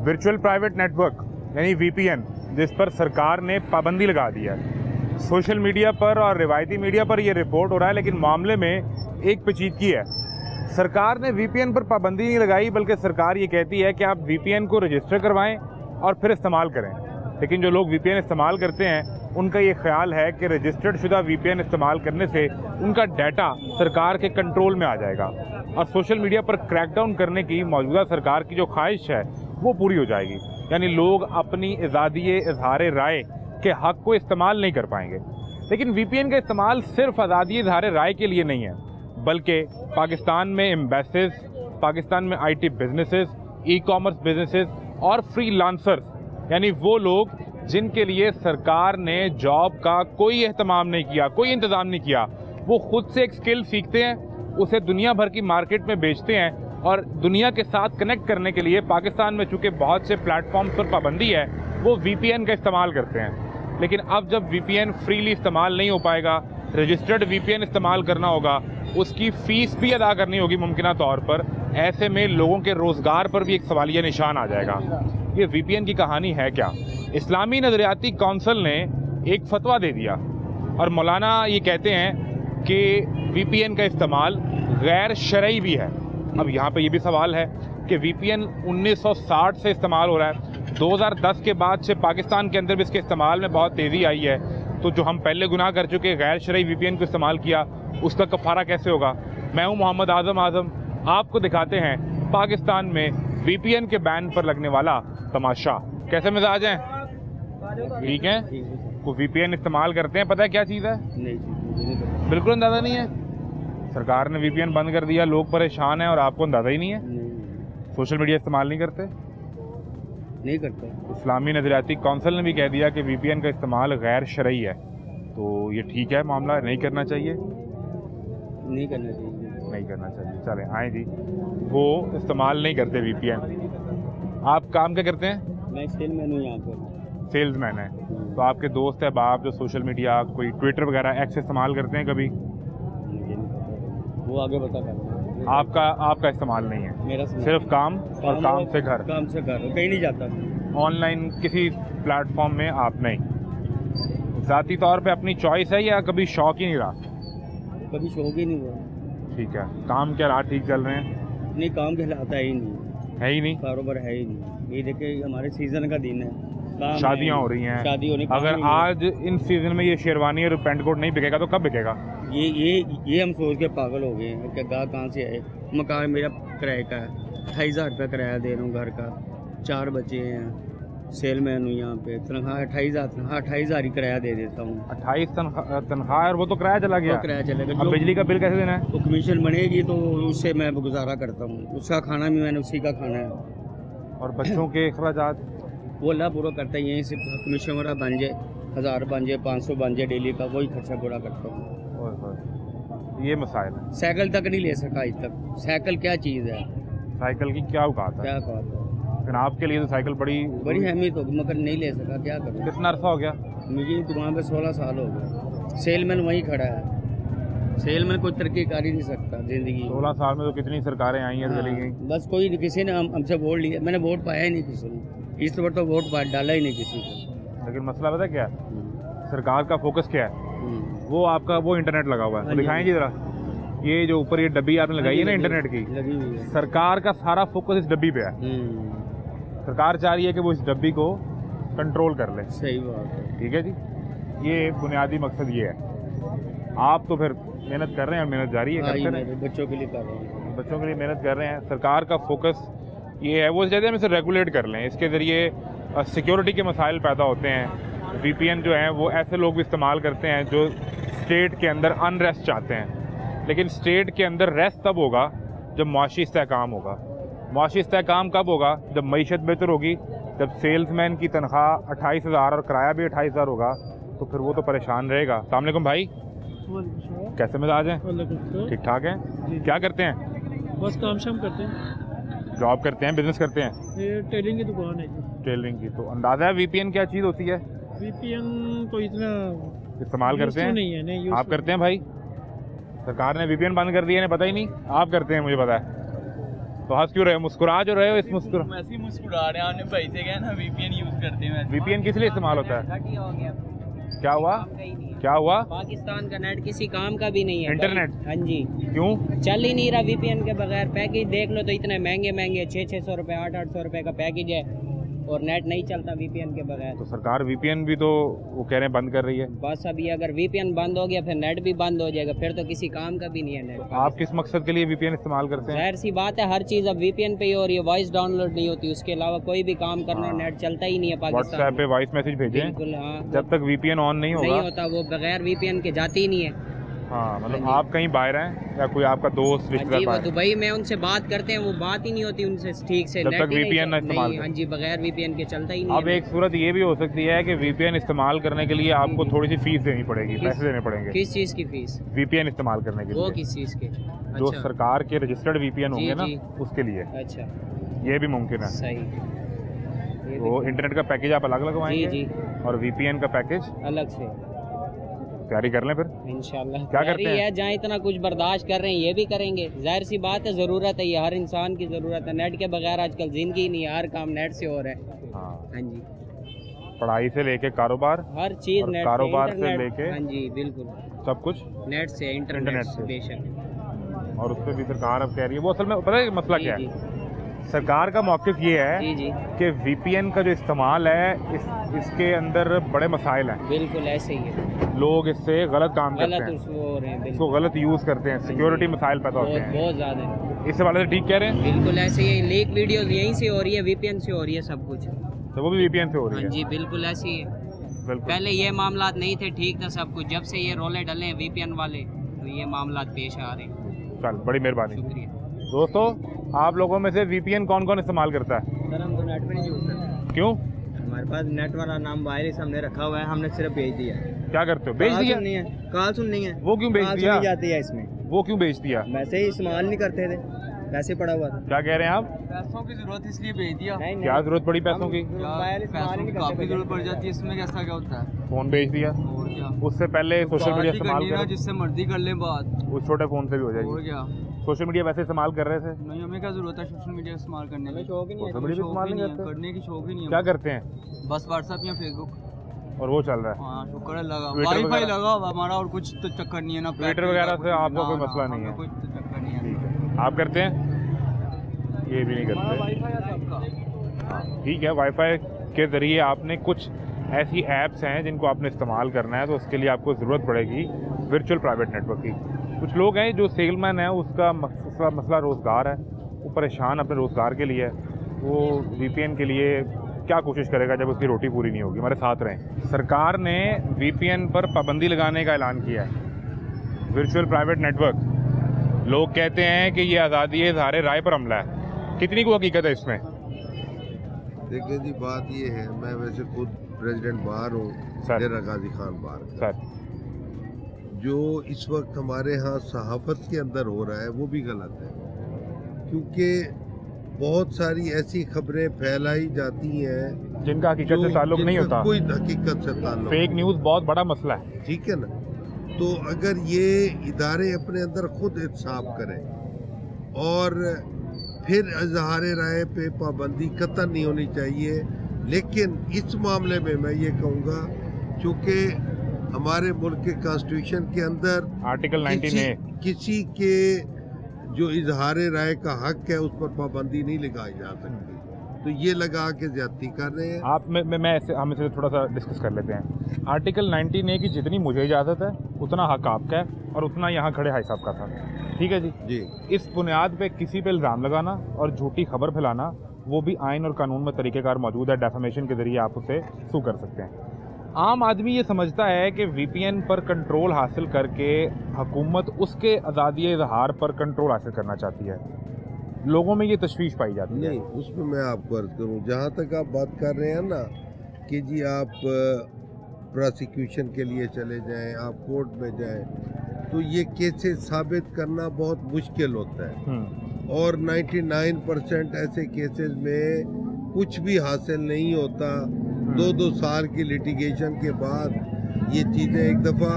Virtual private network यानी VPN, जिस पर सरकार ने पाबंदी लगा दी है। सोशल मीडिया पर और रिवायती मीडिया पर यह रिपोर्ट हो रहा है, लेकिन मामले में एक पेचीदगी है। सरकार ने VPN पर पाबंदी नहीं लगाई, बल्कि सरकार ये कहती है कि आप VPN को रजिस्टर करवाएं और फिर इस्तेमाल करें। लेकिन जो लोग VPN इस्तेमाल करते हैं उनका ये ख्याल है कि रजिस्टर्ड शुदा VPN इस्तेमाल करने से उनका डाटा सरकार के कंट्रोल में आ जाएगा और सोशल मीडिया पर क्रैकडाउन करने की मौजूदा सरकार की जो ख्वाहिश है वो पूरी हो जाएगी। यानी लोग अपनी आज़ादी इजहार राय के हक़ को इस्तेमाल नहीं कर पाएंगे। लेकिन VPN का इस्तेमाल सिर्फ आज़ादी इजहार राय के लिए नहीं है, बल्कि पाकिस्तान में एम्बेसीज, पाकिस्तान में IT बिजनेसेस, ई-कॉमर्स बिजनेसेस और फ्रीलांसर्स, यानी वो लोग जिनके लिए सरकार ने जॉब का कोई एहतमाम नहीं किया, कोई इंतज़ाम नहीं किया, वो खुद से एक स्किल सीखते हैं, उसे दुनिया भर की मार्केट में बेचते हैं और दुनिया के साथ कनेक्ट करने के लिए पाकिस्तान में चूँकि बहुत से प्लेटफॉर्म्स पर पाबंदी है, वो VPN का इस्तेमाल करते हैं। लेकिन अब जब VPN फ्रीली इस्तेमाल नहीं हो पाएगा, रजिस्टर्ड VPN इस्तेमाल करना होगा, उसकी फ़ीस भी अदा करनी होगी मुमकिना तौर पर, ऐसे में लोगों के रोज़गार पर भी एक सवालिया निशान आ जाएगा। ये VPN की कहानी है क्या? इस्लामी नज़रियाती कौंसिल ने एक फतवा दे दिया और मौलाना ये कहते हैं कि VPN का इस्तेमाल गैर शरई भी है। अब यहाँ पे ये भी सवाल है कि VPN 1960 से इस्तेमाल हो रहा है, 2010 के बाद से पाकिस्तान के अंदर भी इसके इस्तेमाल में बहुत तेज़ी आई है, तो जो हम पहले गुनाह कर चुके गैर शरई VPN को इस्तेमाल किया, उसका कफ़ारा कैसे होगा? मैं हूँ मोहम्मद आज़म, आपको दिखाते हैं पाकिस्तान में VPN के बैन पर लगने वाला तमाशा। कैसे मिजाज हैं? ठीक है। को VPN इस्तेमाल करते हैं, पता है क्या चीज़ है? नहीं, बिल्कुल अंदाज़ा नहीं है। सरकार ने VPN बंद कर दिया, लोग परेशान हैं और आपको अंदाज़ा ही नहीं है। सोशल मीडिया इस्तेमाल नहीं करते? नहीं करते। इस्लामी नज़रियाती कौंसिल ने भी कह दिया कि VPN का इस्तेमाल गैर शरई है, तो ये ठीक है मामला? नहीं करना चाहिए? नहीं करना चाहिए। नहीं करना चाहिए। चलें आए जी, वो इस्तेमाल नहीं करते VPN। आप काम क्या करते हैं? मैं सेलमैन हूँ यहाँ पर। सेल्समैन है। तो आपके दोस्त है बाप जो सोशल मीडिया, कोई ट्विटर वगैरह एक्स इस्तेमाल करते हैं कभी? वो आगे बता कर। आपका इस्तेमाल नहीं है? मेरा सिर्फ काम और काम से घर? काम से घर, कहीं नहीं जाता। ऑनलाइन किसी प्लेटफॉर्म में आप नहीं? ज़ाती तौर पे अपनी चॉइस है या कभी शौक ही नहीं रहा? कभी शौक ही नहीं हुआ। ठीक है। काम क्या रहा, ठीक चल रहे हैं? नहीं, काम कहलाता ही नहीं है ही नहीं, कारोबार है ही नहीं। ये देखिए हमारे सीजन का दिन है, शादियाँ हो रही हैं, शादी होने। अगर आज इन सीजन में ये शेरवानी और पेंट कोट नहीं बिकेगा तो कब बिकेगा? ये हम सोच के पागल हो गए हैं कि गाहक कहाँ से आए। मकान मेरा किराए का है, 28,000 रुपया किराया दे रहा हूँ घर का, 4 बच्चे हैं, सेलमैन हूँ यहाँ पे, तनख्वाह 28,000 ही किराया दे देता हूँ। 28 तनख्वाह, और वो तो किराया चला गया? किराया चलेगा। अब बिजली का बिल कैसे देना है? तो कमीशन बनेगी तो उससे मैं गुजारा करता हूँ, उसका खाना भी मैंने उसी का खाना है। और बच्चों के अखराजात वो अल्लाह पूरा करता है। यहीं से कमीशन वगैरह बन जाए, 1000 बन जाए, 500 बन जाए डेली का, वही खर्चा पूरा करता हूँ। ये मसाइल है। साइकिल तक नहीं ले सका आज तक। साइकिल क्या चीज़ है? साइकिल की क्या औकात है? क्या बात है? लेकिन आपके लिए तो साइकिल बड़ी अहमियत होगी, मगर नहीं ले सका, क्या करूँ। कितना अरसा हो गया? मुझे दुकान पे 16 साल हो गए। सेलमैन वहीं खड़ा है। सेलमैन कोई तरक्की कर ही नहीं सकता ज़िंदगी। 16 साल में तो कितनी सरकारें आई हैं, चली गई। बस कोई किसी ने हमसे वोट लिया, मैंने वोट पाया ही नहीं किसी ने। इस बार तो वोट डाला ही नहीं किसी को। लेकिन मसला पता क्या है? सरकार का फोकस क्या है? वो आपका वो इंटरनेट लगा हुआ है, तो दिखाएं जी जरा। ये जो ऊपर ये डब्बी आपने लगाई है ना इंटरनेट की, लगी हुई है। सरकार का सारा फोकस इस डब्बी पे है। सरकार चाह रही है कि वो इस डब्बी को कंट्रोल कर ले। सही बात है। ठीक है जी, ये बुनियादी मकसद ये है। आप तो फिर मेहनत कर रहे हैं, मेहनत जारी है, करते रहें। बच्चों के लिए कर रहे हैं, बच्चों के लिए मेहनत कर रहे हैं। सरकार का फोकस ये है, वो चाहते हैं हम इसे रेगुलेट कर लें। इसके ज़रिए सिक्योरिटी के मसाइल पैदा होते हैं। VPN जो है वो ऐसे लोग भी इस्तेमाल करते हैं जो स्टेट के अंदर अनरेस्ट चाहते हैं। लेकिन स्टेट के अंदर रेस्ट तब होगा जब मुआशी इस्तेहकाम होगा। मुआशी इस्तेहकाम कब होगा? जब मईशत बेहतर होगी, जब सेल्समैन की तनख्वाह 28,000 और किराया भी 28,000 होगा, तो फिर वो तो परेशान रहेगा। अस्सलाम वालेकुम भाई, कैसे मिजाज हैं? ठीक ठाक हैं। क्या करते हैं? बस काम शाम करते हैं। जॉब करते हैं, बिजनेस करते हैं? ये टेलरिंग की दुकान है जी। टेलरिंग की। तो अंदाज़ा है VPN क्या चीज़ होती है? VPN को इतना इस्तेमाल करते हैं? नहीं है। नहीं, आप करते हैं भाई? सरकार ने VPN बंद कर दिया है, पता ही नहीं? आप करते हैं, मुझे पता है। तो हंस क्यों रहे हो, मुस्कुरा जो रहे हो, इस मुस्कुरा वैसे ही मुस्कुरा रहे हैं। आपने भाई से कहा ना वीपीएन यूज करते हैं वैसे। वीपीएन किस लिए इस्तेमाल होता है? हो गया, क्या हुआ? क्या हुआ? पाकिस्तान का नेट किसी काम का भी नहीं है। इंटरनेट? हाँ जी, क्यों? चल ही नहीं रहा वीपीएन के बगैर। पैकेज देख लो तो इतने महंगे महंगे 600 रुपये 800 रुपये का पैकेज है और नेट नहीं चलता वीपीएन के बगैर। तो सरकार वीपीएन भी तो वो कह रहे हैं बंद कर रही है। बस अभी अगर वीपीएन बंद हो गया फिर नेट भी बंद हो जाएगा, फिर तो किसी काम का भी नहीं है नेट। आप किस मकसद के लिए वीपीएन इस्तेमाल करते हैं? जाहिर सी बात है, हर चीज़ अब वीपीएन पे ही हो रही है। वॉइस डाउनलोड नहीं होती, उसके अलावा कोई भी काम करना नेट चलता ही नहीं है पाकिस्तान व्हाट्सएप पे वॉइस मैसेज भेजें, बिल्कुल हाँ। जब तक वीपीएन ऑन नहीं नहीं होगा। होता, वो बगैर वीपीएन के जाती ही नहीं है। हाँ, मतलब आप कहीं बाहर हैं या कोई आपका दोस्त हाँ रिश्तेदार जी, वो बाहर है, दुबई में उनसे बात करते हैं, वो बात ही नहीं होती उनसे ठीक से। जब नेट तक ही नहीं VPN ना इस्तेमाल नहीं, करें। हाँ जी, बगैर वीपीएन के चलता ही नहीं अब है। एक सूरत ये भी हो सकती है कि वीपीएन इस्तेमाल करने के लिए आपको थोड़ी सी फीस देनी पड़ेगी, पैसे देने पड़ेंगे किस चीज़ की फीस? वीपीएन इस्तेमाल करने के वो लिए। किस चीज़ की? जो अच्छा सरकार के रजिस्टर्ड वीपीएन जी, होंगे ना, जी। उसके लिए अच्छा, ये भी मुमकिन है। सही। ये वो भी इंटरनेट का पैकेज आप अलग जी लगवाएंगे जी और वीपीएन का पैकेज अलग से तैयारी कर लें फिर। इंशाल्लाह। क्या करते तैयारी हैं? है, जहाँ इतना कुछ बर्दाश्त कर रहे हैं ये भी करेंगे। जाहिर सी बात है, ज़रूरत है, ये हर इंसान की ज़रूरत है। नेट के बगैर आजकल ज़िंदगी नहीं है, हर काम नेट से हो रहा है। हाँ, हाँ जी, पढ़ाई से लेके कारोबार, हर चीज़ और नेट कारोबार से इंटरनेट- लेके- हाँ जी बिल्कुल, सब कुछ नेट से, इंटरनेट इंटरनेट से से। बेशक। और उस पर भी सरकार अब कह रही है। वो असल में पता है मसला जी क्या जी है? सरकार का मौक़िफ़ ये है जी जी कि वीपीएन का जो इस्तेमाल है इसके अंदर बड़े मसाइल हैं। बिल्कुल ऐसे ही है, लोग इससे गलत काम करते गलत हैं, उसको हो रहे हैं। इसको बिल्कुल गलत यूज़ करते हैं, सिक्योरिटी मसाइल पैदा होते बहुत हैं। बहुत ज़्यादा। इस हवाले से ठीक कह रहे हैं? बिल्कुल ऐसे ही लीक वीडियोस यहीं से हो रही है, वीपीएन से हो रही है सब कुछ। तो वो भी वीपीएन से हो रही हाँ है। जी बिल्कुल ऐसे ही है। बिल्कुल। पहले ये मामला नहीं थे, ठीक था सब कुछ। जब से ये रोले डले हैं वीपीएन वाले, तो ये मामला पेश आ रहे हैं। चल, बड़ी मेहरबानी। शुक्रिया। दोस्तों, आप लोगों में से वीपीएन कौन कौन इस्तेमाल करता है? सर हम तो नेट पे नहीं यूज़ करते। क्यों? हमारे पास नेट वाला नाम वायरस हमने रखा हुआ है, हमने सिर्फ भेज दिया। क्या करते हो? बेच कॉल दिया? सुननी है, कॉल सुननी है। वो क्यों बेच कॉल दिया? सुनी जाती है इसमें। वो क्यों बेच दिया? वैसे ही इस्तेमाल नहीं करते थे, वैसे पड़ा हुआ था। क्या कह रहे हैं आप? पैसों की जरूरत इसलिए भेज दिया। नहीं, क्या जरूरत पड़ी पैसों की? मोबाइल इस्तेमाल पैसों ही की नहीं काफी करते जरूरत पड़ जाती है, इसमें कैसा क्या होता है? फोन बेच दिया। और क्या, उससे पहले सोशल बात मीडिया ही इस्तेमाल करनी ना, कर, जिससे मर्जी कर ले बात। उस छोटे फोन से भी हो और जाएगी। क्या, सोशल मीडिया वैसे इस्तेमाल कर रहे थे? नहीं हमें क्या जरूरत है सोशल मीडिया इस्तेमाल करने हमें की? शौक ही नहीं है। सोशल मीडिया शौक इस्तेमाल ही नहीं नहीं है, करते? करने की शौक ही नहीं है। क्या करते हैं? बस व्हाट्सएप या फेसबुक। और वो चल रहा है। हाँ शुक्र है लगा, Twitter वाईफाई वगैरह? लगा हुआ हमारा, और कुछ तो चक्कर नहीं है ना। Twitter वगैरह से आपका कोई मसला नहीं है? कोई तो चक्कर नहीं है। ठीक है, आप करते हैं? ये भी नहीं करते। वाईफाई है सबका। हाँ, ठीक है। वाईफाई के ज़रिए आपने कुछ ऐसी ऐप्स हैं जिनको आपने इस्तेमाल करना है, तो उसके लिए आपको ज़रूरत पड़ेगी वर्चुअल प्राइवेट नेटवर्क की। कुछ लोग हैं जो सेलमैन है, उसका मसला रोज़गार है, वो परेशान अपने रोज़गार के लिए है, वो वीपीएन के लिए क्या कोशिश करेगा जब उसकी रोटी पूरी नहीं होगी। हमारे साथ रहें। सरकार ने वीपीएन पर पाबंदी लगाने का ऐलान किया है। वर्चुअल प्राइवेट नेटवर्क, लोग कहते हैं कि ये आज़ादी इज़हार राय पर हमला है। कितनी को हकीकत है इसमें? देखिए जी, बात ये है, मैं वैसे खुद प्रेसिडेंट बाहर हूँ, सर। डेरा गाजी खान बाहर। सर, जो इस वक्त हमारे यहाँ सहाफत के अंदर हो रहा है वो भी गलत है, क्योंकि बहुत सारी ऐसी खबरें फैलाई जाती हैं जिनका हकीकत से ताल्लुक नहीं जिनका होता। कोई हकीकत से ताल्लुक फेक न्यूज़ बहुत बड़ा मसला है। ठीक है ना। तो अगर ये इदारे अपने अंदर खुद इंसाफ करें और फिर इजहार राय पे पाबंदी कतई नहीं होनी चाहिए। लेकिन इस मामले में मैं ये कहूँगा, चूँकि हमारे मुल्क के कॉन्स्टिट्यूशन के अंदर आर्टिकल 19A किसी के जो इजहार राय का हक है उस पर पाबंदी नहीं लगाई जा सकती, तो ये लगा के ज्यादती कर रहे हैं। आप मैं ऐसे हम इसे थोड़ा सा डिस्कस कर लेते हैं। आर्टिकल 19A की जितनी मुझे इजाज़त है उतना हक आपका है और उतना यहाँ खड़े भाई साहब का था। ठीक है जी। जी, इस बुनियाद पे किसी पे इल्ज़ाम लगाना और झूठी खबर फैलाना, वो भी आइन और कानून में तरीक़ेकार मौजूद है। डेफेमेशन के ज़रिए आप उसे सू कर सकते हैं। आम आदमी ये समझता है कि वीपीएन पर कंट्रोल हासिल करके हुकूमत उसके आज़ादी इज़हार पर कंट्रोल हासिल करना चाहती है। लोगों में ये तशवीश पाई जाती है। नहीं, उसमें मैं आपको अर्ज करूँ, जहाँ तक आप बात कर रहे हैं ना कि जी आप प्रोसिक्यूशन के लिए चले जाएं, आप कोर्ट में जाएं, तो ये केसेस साबित करना बहुत मुश्किल होता है। और 99% ऐसे केसेस में कुछ भी हासिल नहीं होता। 2-2 साल की लिटिगेशन के बाद ये चीज़ें एक दफ़ा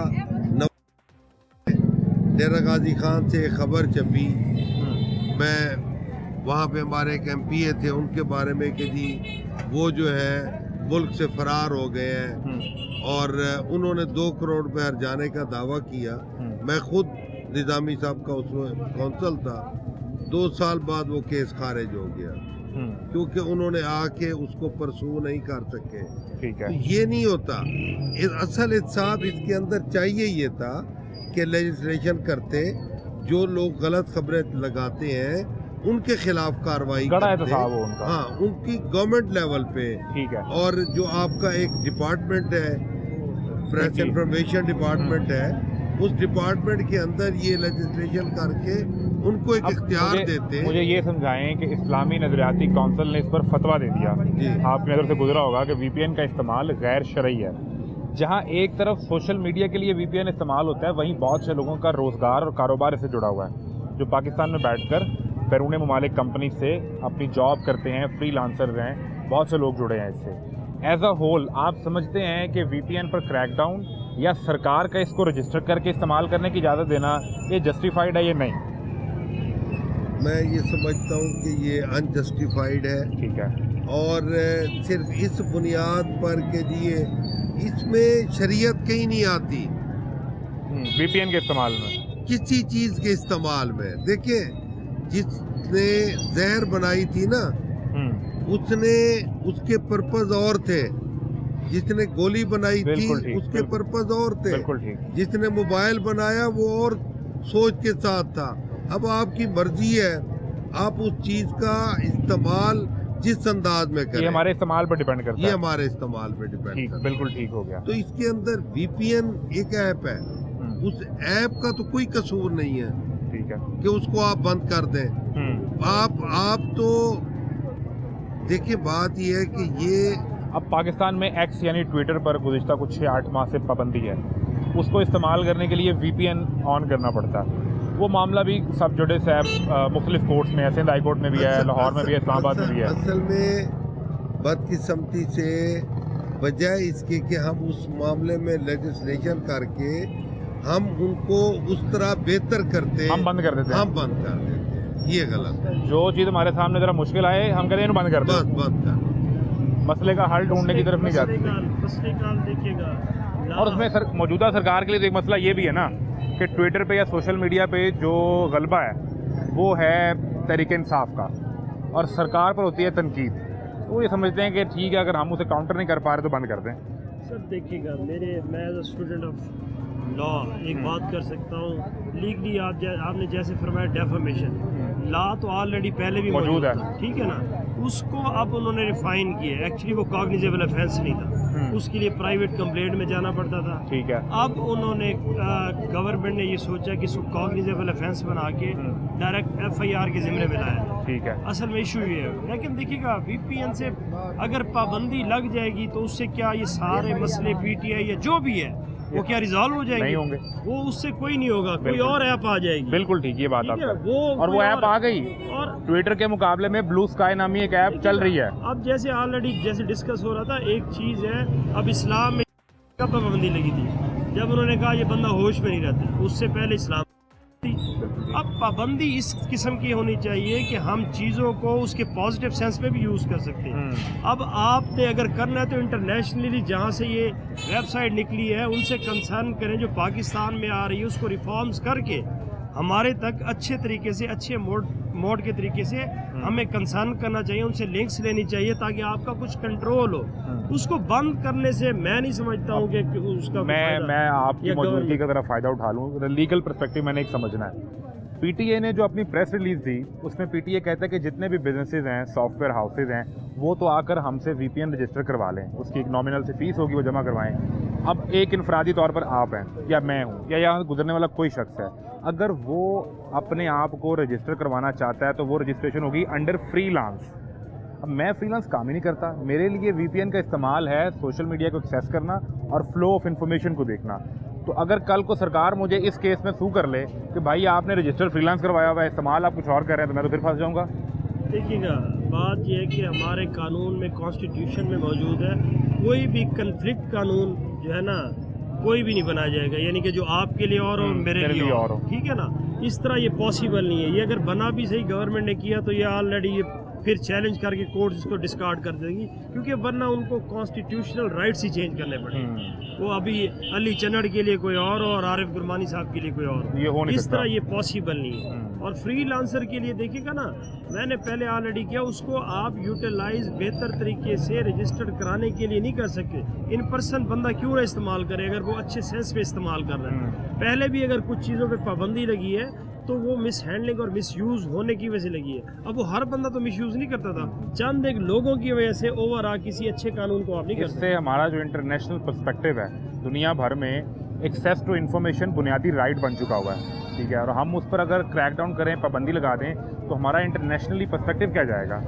डेरा गाजी खान से खबर छपी, मैं वहाँ पे हमारे एक MPA थे, उनके बारे में कि जी वो जो है मुल्क से फरार हो गए हैं और उन्होंने 2 करोड़ रुपए हर्जाने का दावा किया। मैं खुद निज़ामी साहब का उसमें कौंसल था। 2 साल बाद वो केस खारिज हो गया क्योंकि उन्होंने आके उसको परसू नहीं कर सके। ठीक है। तो ये नहीं होता। असल इंसाफ इसके अंदर चाहिए ये था कि लेजिस्लेशन करते, जो लोग गलत खबरें लगाते हैं उनके खिलाफ कार्रवाई करते, उनका। हाँ, उनकी गवर्नमेंट लेवल पे। ठीक है। और जो आपका एक डिपार्टमेंट है, प्रेस इंफॉर्मेशन डिपार्टमेंट है, उस डिपार्टमेंट के अंदर ये लेजिस्लेशन करके उनको एक इख्तियार देते। मुझे ये समझाएं कि इस्लामी नजरियाती काउंसिल ने इस पर फतवा दे दिया, आपकी नज़र से गुजरा होगा कि VPN का इस्तेमाल गैर शरई है। जहां एक तरफ सोशल मीडिया के लिए VPN इस्तेमाल होता है, वहीं बहुत से लोगों का रोज़गार और कारोबार इससे जुड़ा हुआ है, जो पाकिस्तान में बैठकर बैरून मुमालिक कंपनी से अपनी जॉब करते हैं, फ्रीलांसर हैं, बहुत से लोग जुड़े हैं इससे। एज अ होल आप समझते हैं कि VPN पर क्रैकडाउन या सरकार का इसको रजिस्टर करके इस्तेमाल करने की इजाज़त देना ये जस्टिफाइड है या नहीं? मैं ये समझता हूँ कि ये अनजस्टिफाइड है। ठीक है। और सिर्फ इस बुनियाद पर के लिए इसमें शरीयत कहीं नहीं आती VPN के इस्तेमाल में, किसी चीज़ के इस्तेमाल में। देखिए, जिसने जहर बनाई थी ना, उसने उसके पर्पस और थे। जिसने गोली बनाई थी उसके पर्पस और थे। जिसने मोबाइल बनाया वो और सोच के साथ था। अब आपकी मर्जी है, आप उस चीज का इस्तेमाल जिस अंदाज में करें। ये हमारे इस्तेमाल पर डिपेंड करता है। ये हमारे इस्तेमाल पे डिपेंड करता है। बिल्कुल ठीक हो गया। तो इसके अंदर VPN एक ऐप है, उस ऐप का तो कोई कसूर नहीं है। ठीक है कि उसको आप बंद कर दें। आप तो देखिए, बात ये है कि ये अब पाकिस्तान में X यानी ट्विटर पर गुज़िश्ता कुछ 6-8 माह से पाबंदी है। उसको इस्तेमाल करने के लिए VPN ऑन करना पड़ता है। वो मामला भी सब जुडिस है, मुख्तलिफ कोर्ट्स में है, सिंध हाई कोर्ट में भी है, लाहौर में भी है, इस्लामाबाद में भी है। असल में बदकिस्मती से बजाय इसके कि हम उस मामले में लेजिस्लेशन करके हम उनको उस तरह बेहतर करते हैं, हम बंद कर देते हैं। हम बंद कर देते हैं। ये गलत है। जो चीज़ हमारे सामने ज़रा मुश्किल आए हम कहते हैं बंद कर दें, बंद कर। मसले का हल ढूंढने की तरफ नहीं जाती। और उसमें मौजूदा सरकार के लिए तो एक मसला ये भी है ना कि ट्विटर पे या सोशल मीडिया पे जो गलबा है वो है तहरीक इंसाफ का, और सरकार पर होती है तनकीद। वो ये समझते हैं कि ठीक है, अगर हम उसे काउंटर नहीं कर पा रहे तो बंद कर दें। सर देखिएगा, मैं as a student of law एक बात कर सकता हूँ। लीगली आपने जैसे फरमाया डेफामेशन लॉ तो ऑलरेडी पहले भी मौजूद है, ठीक है ना। उसको अब उन्होंने रिफाइन किया। एक्चुअली वो कॉग्निजेबल ऑफेंस नहीं था, उसके लिए प्राइवेट कंप्लेंट में जाना पड़ता था। ठीक है। अब उन्होंने गवर्नमेंट ने ये सोचा कि इसको कॉग्निजेबल ऑफेंस बना के डायरेक्ट FIR के जिम्मे में लाया। ठीक है। असल में इशू ये है। लेकिन देखिएगा, VPN से अगर पाबंदी लग जाएगी तो उससे क्या ये सारे मसले PTI या जो भी है वो क्या रिजॉल्व हो जाएंगे? नहीं होंगे। वो उससे कोई नहीं होगा, कोई और ऐप आ जाएगी। बिल्कुल ठीक, ये बात आप और वो ऐप आ गई। और ट्विटर के मुकाबले में ब्लू स्काई नामी एक ऐप चल रही है। अब जैसे ऑलरेडी जैसे डिस्कस हो रहा था, एक चीज़ है, अब इस्लाम में कब पाबंदी लगी थी? जब उन्होंने कहा ये बंदा होश में नहीं रहता, उससे पहले इस्लाम थी। अब पाबंदी इस किस्म की होनी चाहिए कि हम चीज़ों को उसके पॉजिटिव सेंस में भी यूज़ कर सकते हैं। अब आपने अगर करना है तो इंटरनेशनली जहाँ से ये वेबसाइट निकली है उनसे कंसर्न करें, जो पाकिस्तान में आ रही है उसको रिफॉर्म्स करके हमारे तक अच्छे तरीके से, अच्छे मोड के तरीके से हमें कंसर्न करना चाहिए, उनसे लिंक्स लेनी चाहिए ताकि आपका कुछ कंट्रोल हो। उसको बंद करने से मैं नहीं समझता हूँ कि उसका मैं आपकी मौजूदगी का ज़रा फ़ायदा उठा लूँ। लीगल पर्सपेक्टिव मैंने एक समझना है। PTA ने जो अपनी प्रेस रिलीज़ दी उसमें PTA कहता है कि जितने भी बिजनेसेस हैं, सॉफ्टवेयर हाउसेज हैं, वो तो आकर हमसे VPN रजिस्टर करवा लें, उसकी एक नॉमिनल सी फीस होगी, वो जमा करवाएं। अब एक इनफरादी तौर पर आप हैं या मैं हूँ या यहाँ गुजरने वाला कोई शख्स है, अगर वो अपने आप को रजिस्टर करवाना चाहता है तो वो रजिस्ट्रेशन होगी अंडर फ्रीलांस। अब मैं फ्रीलांस काम ही नहीं करता, मेरे लिए VPN का इस्तेमाल है सोशल मीडिया को एक्सेस करना और फ्लो ऑफ इंफॉर्मेशन को देखना। तो अगर कल को सरकार मुझे इस केस में सू कर ले कि भाई आपने रजिस्टर फ्रीलांस करवाया हुआ है, इस्तेमाल आप कुछ और कर रहे हैं, तो मैं तो फिर फंस जाऊंगा। देखिएगा, बात यह है कि हमारे कानून में, कॉन्स्टिट्यूशन में मौजूद है, कोई भी कन्फ्लिक्ट कानून जो है ना, कोई भी नहीं बनाया जाएगा, यानी कि जो आपके लिए और मेरे लिए और, ठीक है ना। इस तरह ये पॉसिबल नहीं है। ये अगर बना भी सही गवर्नमेंट ने किया तो ये ऑलरेडी ये फिर चैलेंज करके कोर्ट इसको डिस्कार्ड कर देंगी, क्योंकि वरना उनको कॉन्स्टिट्यूशनल राइट्स ही चेंज करने पड़ेंगे। वो अभी अली चन्नड़ के लिए कोई और आरिफ गुरमानी साहब के लिए कोई और, ये हो नहीं इस सकता। तरह ये पॉसिबल नहीं है। और फ्रीलांसर के लिए देखिएगा ना, मैंने पहले ऑलरेडी किया, उसको आप यूटिलाइज बेहतर तरीके से रजिस्टर्ड कराने के लिए नहीं कर सकते। इन पर्सन बंदा क्यों ना इस्तेमाल करे अगर वो अच्छे सेंस पे इस्तेमाल कर रहा है। पहले भी अगर कुछ चीज़ों पे पाबंदी लगी है तो वो मिस हैंडलिंग और मिस यूज़ होने की वजह से लगी है। अब वो हर बंदा तो मिस यूज़ नहीं करता था, चंद एक लोगों की वजह से ओवर आ किसी अच्छे कानून को आप नहीं कर सकते। इससे हमारा जो इंटरनेशनल पर्सपेक्टिव है दुनिया भर में, एक्सेस टू इन्फॉर्मेशन बुनियादी राइट बन चुका हुआ है, ठीक है। और हम उस पर अगर क्रैकडाउन करें, पाबंदी लगा दें, तो हमारा इंटरनेशनली पर्सपेक्टिव क्या जाएगा?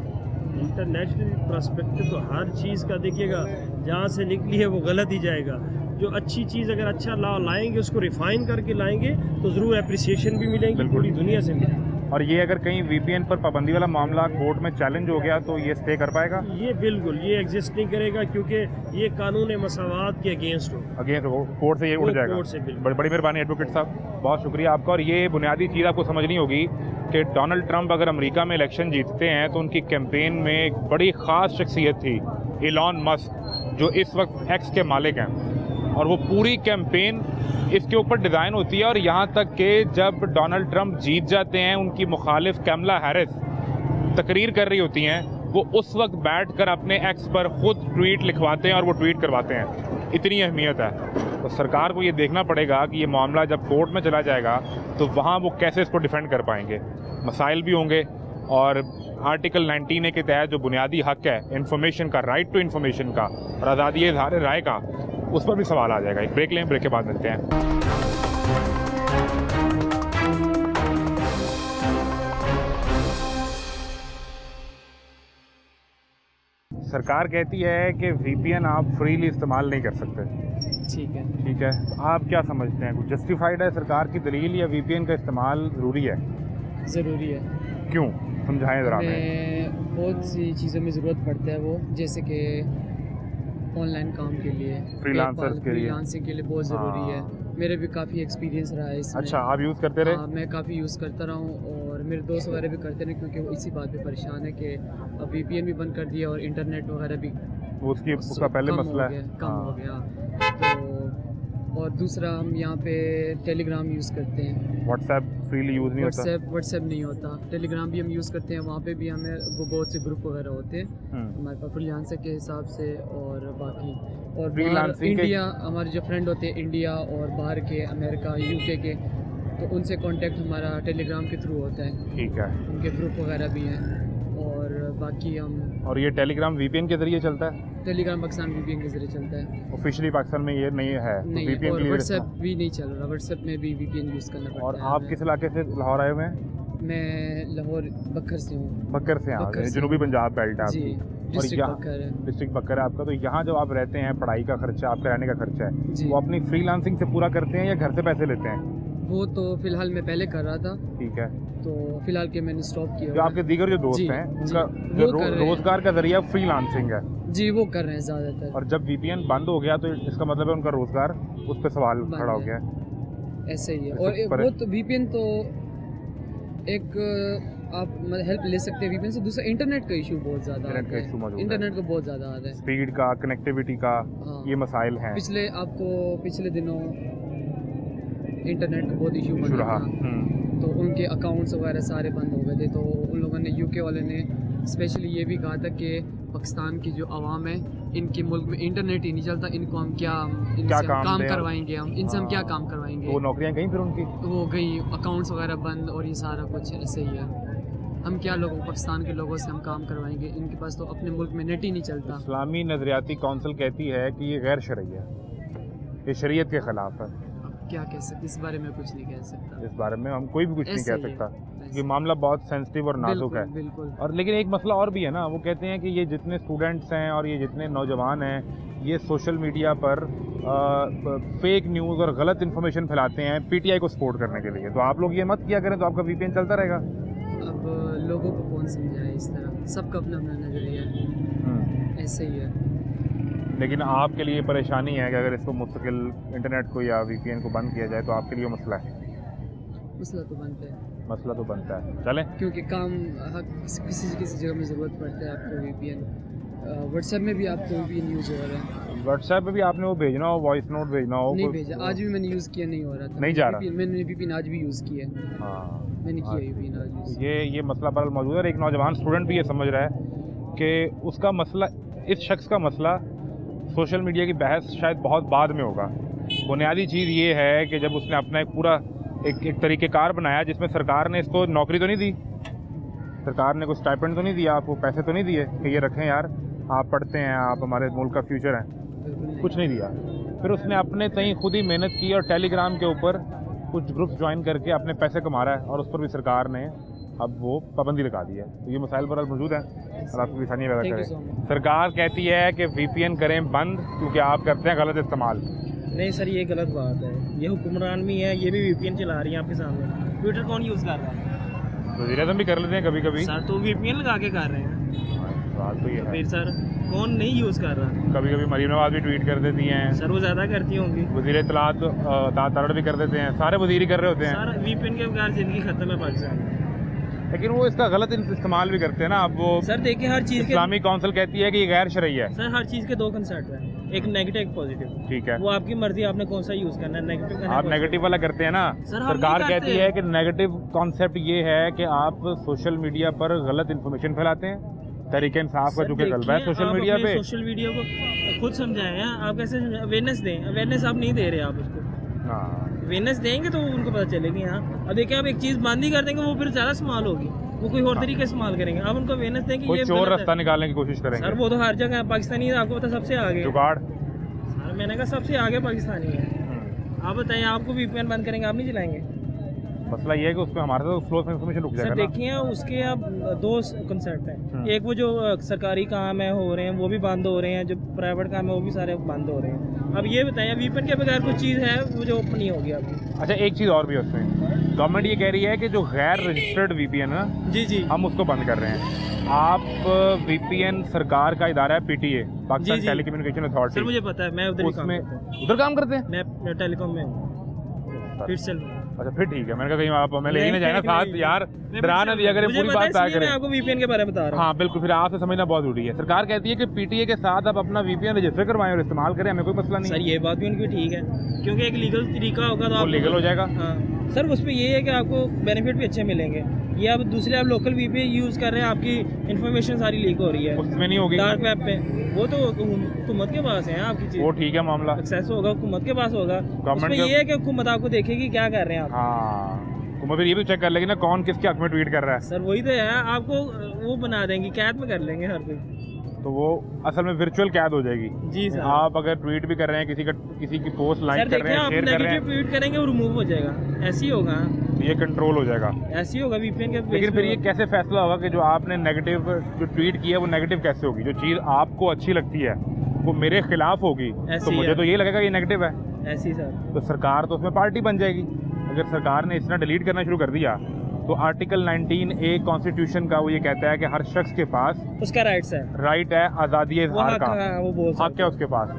इंटरनेशनल पर्सपेक्टिव तो हर चीज़ का देखिएगा, जहाँ से निकली है वो गलत ही जाएगा। जो अच्छी चीज़ अगर अच्छा लॉ लाएंगे, उसको रिफाइन करके लाएंगे तो ज़रूर अप्रिसिएशन भी मिलेंगी, पूरी दुनिया से मिलेगी। और ये अगर कहीं VPN पर पाबंदी वाला मामला कोर्ट में चैलेंज हो गया तो ये स्टे कर पाएगा? ये बिल्कुल ये एग्जिस्ट नहीं करेगा, क्योंकि ये कानून मसावात के अगेंस्ट हो। अगेंस्ट कोर्ट से ये उड़ वो जाएगा। कोर्ट से बिल्कुल। बड़ी मेहरबानी एडवोकेट साहब, बहुत शुक्रिया आपका। और ये बुनियादी चीज़ आपको समझनी होगी कि डोनाल्ड ट्रंप अगर अमेरिका में इलेक्शन जीतते हैं तो उनकी कैंपेन में एक बड़ी ख़ास शख्सियत थी, एलॉन मस्क, जो इस वक्त एक्स के मालिक हैं। और वो पूरी कैंपेन इसके ऊपर डिज़ाइन होती है। और यहाँ तक कि जब डोनाल्ड ट्रंप जीत जाते हैं, उनकी मुखालिफ कैमला हैरिस तकरीर कर रही होती हैं, वो उस वक्त बैठकर अपने एक्स पर खुद ट्वीट लिखवाते हैं और वो ट्वीट करवाते हैं। इतनी अहमियत है। तो सरकार को ये देखना पड़ेगा कि ये मामला जब कोर्ट में चला जाएगा तो वहाँ वो कैसे इसको डिफेंड कर पाएंगे। मसाइल भी होंगे और आर्टिकल 19A के तहत जो बुनियादी हक है इन्फॉर्मेशन का, राइट टू इन्फॉर्मेशन का और आज़ादी इज़हार राय का, उस पर भी सवाल आ जाएगा। एक ब्रेक लें, ब्रेक के बाद मिलते हैं। सरकार कहती है कि VPN आप फ्रीली इस्तेमाल नहीं कर सकते, ठीक है। ठीक है। तो आप क्या समझते हैं, कुछ जस्टिफाइड है सरकार की दलील या VPN का इस्तेमाल ज़रूरी है? ज़रूरी है। क्यों, समझाएं ज़रा हमें। हमें बहुत सी चीज़ों में ज़रूरत पड़ता है वो, जैसे कि ऑनलाइन काम के लिए, फ्रीलांसर्स के लिए, फ्रीलांसिंग के लिए बहुत ज़रूरी है। मेरे भी काफ़ी एक्सपीरियंस रहा है इसमें। अच्छा, आप यूज़ करते रहे? हाँ, मैं काफ़ी यूज़ करता रहा हूँ और मेरे दोस्त वगैरह भी करते रहे, क्योंकि वो इसी बात पे परेशान है कि अब VPN भी बंद कर दिया और इंटरनेट वगैरह भी वो उसका पहले मसला है, कम हो गया। तो और दूसरा, हम यहाँ पे टेलीग्राम यूज़ करते हैं। व्हाट्सएप फ्रीली यूज़ नहीं होता? व्हाट्सएप नहीं होता, टेलीग्राम भी हम यूज़ करते हैं। वहाँ पे भी हमें वो बहुत से ग्रुप वगैरह होते हैं हमारे पास फ्रीलांसर के हिसाब से। और बाकी और इंडिया, हमारे जो फ्रेंड होते हैं इंडिया और बाहर के, अमेरिका, UK के, तो उनसे कांटेक्ट हमारा टेलीग्राम के थ्रू होता है। ठीक है। उनके ग्रुप वगैरह भी हैं। और बाकी हम, और ये टेलीग्राम VPN के ज़रिए चलता है? टेलीग्राम पाकिस्तान VPN के ज़रिए चलता है। ऑफिशियली पाकिस्तान में ये नहीं है, नहीं, VPN और के लिए। व्हाट्सएप भी नहीं चल रहा, व्हाट्सएप में भी VPN यूज़ करना पड़ता है। और आप किस इलाके से लाहौर आए हुए हैं? मैं लाहौर बकर से हूँ। बकर से आ रहे हैं, जनूबी पंजाब बेल्ट है जी, आपकी। डिस्ट्रिक्ट बकर है। डिस्ट्रिक्ट बकर है आपका। तो यहाँ जब आप रहते हैं, पढ़ाई का खर्चा, आपका रहने का खर्चा है, जी। वो अपनी फ्रीलांसिंग से पूरा करते हैं या घर से पैसे लेते हैं? वो तो फिलहाल मैं पहले कर रहा था, ठीक है। तो फिलहाल के मैंने स्टॉप किया जो हुआ है। आपके दीगर जो दोस्त जी, हैं, जी, उनका वो जो कर रहे हैं। रोजगार का जरिया फ्रीलांसिंग है। जी, वो कर रहे हैं ज़्यादातर। और जब VPN बंद हो गया तो इसका मतलब है उनका रोजगार, उस पर सवाल बंद खड़ा हो है। गया। ऐसे ही है। तो और पर- वो तो VPN तो एक आप हेल्प ले सकते हैं VPN से। दूसरा, इंटरनेट का इशू बहुत ज़्यादा इंटरनेट का आता इशू है। मौजूद है। इंटरनेट का बहुत ज़्यादा आता है। स्पीड का, कनेक्टिविटी का, हाँ। ये मसाइल हैं। पिछले दिनों इंटरनेट का बहुत इशू इशू बना रहा। था, तो उनके अकाउंट्स वगैरह सारे बंद हो गए थे। तो उन लोगों ने, UK वाले ने स्पेशली ये भी कहा था कि पाकिस्तान की जो आवाम है, इनके मुल्क में इंटरनेट ही नहीं चलता, इनको हम इनसे हम काम दें? करवाएंगे, हम इनसे हम क्या काम तो करवाएंगे। नौकरियां गई फिर उनकी? वो गई, अकाउंट्स वगैरह बंद, और ये सारा कुछ ऐसे ही है। हम क्या लोगों, पाकिस्तान के लोगों से हम काम करवाएंगे, इनके पास तो अपने मुल्क में नेट ही नहीं चलता। इस्लामी नजरियाती कौंसिल कहती है कि ये गैर शरई है, ये शरीयत के खिलाफ है। अब क्या कह सकते, इस बारे में कुछ नहीं कह सकता। इस बारे में हम कोई भी कुछ नहीं ऐसे कह ही है, सकता, ऐसे। ये मामला बहुत सेंसिटिव और नाजुक है। बिल्कुल। और लेकिन एक मसला और भी है ना, वो कहते हैं कि ये जितने स्टूडेंट्स हैं और ये जितने नौजवान हैं, ये सोशल मीडिया पर फेक न्यूज़ और गलत इन्फॉर्मेशन फैलाते हैं PTI को सपोर्ट करने के लिए। तो आप लोग ये मत किया करें, तो आपका VPN चलता रहेगा। अब लोगों को कौन समझाए इस तरह, सबका अपना अपना नजरिया है, ऐसे ही है। लेकिन आपके लिए परेशानी है कि अगर इसको मुस्तकिल इंटरनेट को या VPN को बंद किया जाए तो आपके लिए मसला है। मसला तो बनता है, मसला तो बनता है। चलें, क्योंकि काम किसी जगह में ज़रूरत पड़ता है आपको VPN। व्हाट्सएप में भी आपको VPN यूज़ हो रहा है। व्हाट्सएप पे भी आपने वो भेजना हो, वॉइस नोट भेजना हो, नहीं कोई- भेजा, आज भी मैंने यूज़ किया, नहीं हो रहा था। नहीं जा रहा। मैंने VPN आज भी यूज़ किया है, हाँ, मैंने किया VPN आज यूज़। ये मसला बहरहाल मौजूद है। और एक नौजवान स्टूडेंट भी ये समझ रहा है कि उसका मसला, इस शख्स का मसला सोशल मीडिया की बहस शायद बहुत बाद में होगा। बुनियादी चीज़ ये है कि जब उसने अपना एक पूरा एक तरीक़ेकार बनाया जिसमें सरकार ने इसको नौकरी तो नहीं दी, सरकार ने कोई स्टाइपेंड तो नहीं दिया, आपको पैसे तो नहीं दिए कि ये रखें यार, आप पढ़ते हैं, आप हमारे मुल्क का फ्यूचर हैं, कुछ नहीं दिया। फिर उसने अपने तई खुद ही मेहनत की और टेलीग्राम के ऊपर कुछ ग्रुप्स ज्वाइन करके अपने पैसे कमा रहा है, और उस पर भी सरकार ने अब वो पाबंदी लगा दी है। तो ये मसाइल बहरहाल मौजूद हैं और आपको किसानी पैदा Thank you करें। so much. सरकार कहती है कि VPN करें बंद क्योंकि आप करते हैं गलत इस्तेमाल। नहीं सर, ये गलत बात है। ये हुक्मरान भी है, ये भी VPN चला रही है आपके सामने। ट्विटर कौन यूज़ कर रहा है? वज़ीर आज़म भी कर लेते हैं कभी कभी। सर तो VPN लगा के कर रहे हैं। बात तो ये है, फिर सर कौन नहीं यूज़ कर रहा? कभी कभी मरीम नवाज भी ट्वीट कर देती हैं, सर वो ज़्यादा करती होंगी। वज़ीर इत्तलात तारड़ भी कर देते हैं, सारे वज़ीर ही कर रहे होते हैं। सर VPN के बगैर ज़िंदगी ख़त्म है पाकिस्तान में। लेकिन वो इसका गलत इस्तेमाल भी करते हैं ना। अब वो सर देखिए, हर चीज़ के इस्लामी काउंसिल कहती है कि ये गैर शरई है। सर हर चीज़ के दो कंसेप्ट हैं, एक नेगेटिव एक पॉजिटिव। ठीक है, वो आपकी मर्जी, आपने कौन सा यूज़ करना है, नेगेटिव करना है, आप positive। नेगेटिव वाला करते हैं ना। सर, हम सरकार नहीं कहती करते। है कि नेगेटिव कॉन्सेप्ट ये है कि आप सोशल मीडिया पर गलत इन्फॉर्मेशन फैलाते हैं। तहरीक इंसाफ का सर, जो कि गलबा है देखिए, सोशल आप मीडिया अपने पे, सोशल मीडिया को खुद समझाएं। आप कैसे अवेयरनेस दें? अवेयरनेस आप नहीं दे रहे, आप उसको हाँ, अवेयरनेस देंगे तो उनको पता चलेगी। हाँ, अब देखिए, आप एक चीज़ बंद ही कर देंगे, वो फिर ज़्यादा इस्तेमाल होगी, वो कोई और तरीके इस्तेमाल करेंगे। आप उनको अवेयरनेस देंगे, कोई ये चोर गलत है। रास्ता निकालने की कोशिश सर करेंगे, वो तो हर जगह है, पाकिस्तानी है, आपको पता सबसे आगे। जुगाड़। सर मैंने कहा सबसे आगे पाकिस्तानी है। आप बताइए, आपको VPN बंद करेंगे, आप नहीं चलाएंगे? मसला ये है कि उसमें हमारे साथ फ्लो ऑफ इन्फॉर्मेशन रुक सर जाएगा ना। देखिए, उसके अब दो कंसेप्ट हैं। एक वो जो सरकारी काम है हो रहे हैं, वो भी बंद हो रहे हैं, जो प्राइवेट काम है वो भी सारे बंद हो रहे हैं। अब ये बताइए, VPN के बगैर कुछ चीज़ है वो जो ओपन नहीं होगी आपकी? अच्छा, एक चीज़ और भी है उसमें, गवर्नमेंट ये कह रही है कि जो गैर रजिस्टर्ड VPN है ना, जी जी हम उसको बंद कर रहे हैं। आप VPN सरकार का इदारा है PTA, पाकिस्तान जी। टेलीकम्युनिकेशन सर अथॉरिटी, मुझे पता है, मैं उधर ही काम उसमें करता हूँ। उधर काम करते हैं। मैं टेलीकॉम में हूँ, फिर से अच्छा, फिर ठीक है। मैंने कहा कहीं आप हमें ले ही ना नहीं, जाए ना नहीं, साथ नहीं। यार, मैं डरा ना दिया करें, मुझे पूरी पता है, बात तय इसलिए मैं करें। आपको VPN के बारे में बता रहा हूँ। हाँ बिल्कुल, फिर आपसे समझना बहुत जरूरी है। सरकार कहती है कि PTA के साथ आप अपना VPN रजिस्टर करवाएं और इस्तेमाल करें, हमें कोई मसला नहीं सर है। ये बात भी उनकी ठीक है, क्योंकि एक लीगल तरीका होगा तो वो आप लीगल हो जाएगा। हाँ सर, उस पर ये है कि आपको बेनिफिट भी अच्छे मिलेंगे। ये आप दूसरे आप लोकल VPN यूज़ कर रहे हैं, आपकी इन्फॉर्मेशन सारी लीक हो रही है उसमें नहीं होगी, डार्क वेब पे। वो तो हुकूमत के पास है आपकी चीज़, वो ठीक है मामला। एक्सेस होगा हुकूमत के पास होगा। गवर्नमेंट उसमें का- ये है कि हुकूमत आपको देखेगी क्या कर रहे हैं आप। हाँ, तो फिर ये भी चेक कर लेगी ना कौन किसके हक में ट्वीट कर रहा है। सर वही तो है, आपको वो बना देंगे, कैद में कर लेंगे हर कोई। तो वो असल में वर्चुअल कैद हो जाएगी। जी सर। आप अगर ट्वीट भी कर रहे हैं, किसी की पोस्ट सर लाइक कर रहे देखिए, हैं, आप शेयर कर रहे नेगेटिव हैं, ट्वीट करेंगे वो रिमूव हो जाएगा, ऐसे ही होगा। तो ये कंट्रोल हो जाएगा। ऐसे ही होगा VPN के लेकिन फिर ये कैसे फैसला होगा कि जो आपने नेगेटिव जो ट्वीट किया है वो नेगेटिव कैसे होगी? जो चीज़ आपको अच्छी लगती है वो मेरे खिलाफ होगी, ऐसी तो मुझे है। तो ये लगेगा ये नेगेटिव है। ऐसे ही सर। तो सरकार तो उसमें पार्टी बन जाएगी। अगर सरकार ने इतना डिलीट करना शुरू कर दिया तो आर्टिकल 19A कॉन्स्टिट्यूशन का वो ये कहता है कि हर शख्स के पास उसका राइट्स है, राइट है आज़ादी वो इजहार हक का, है, वो बोल हक सकते है हैं। उसके पास।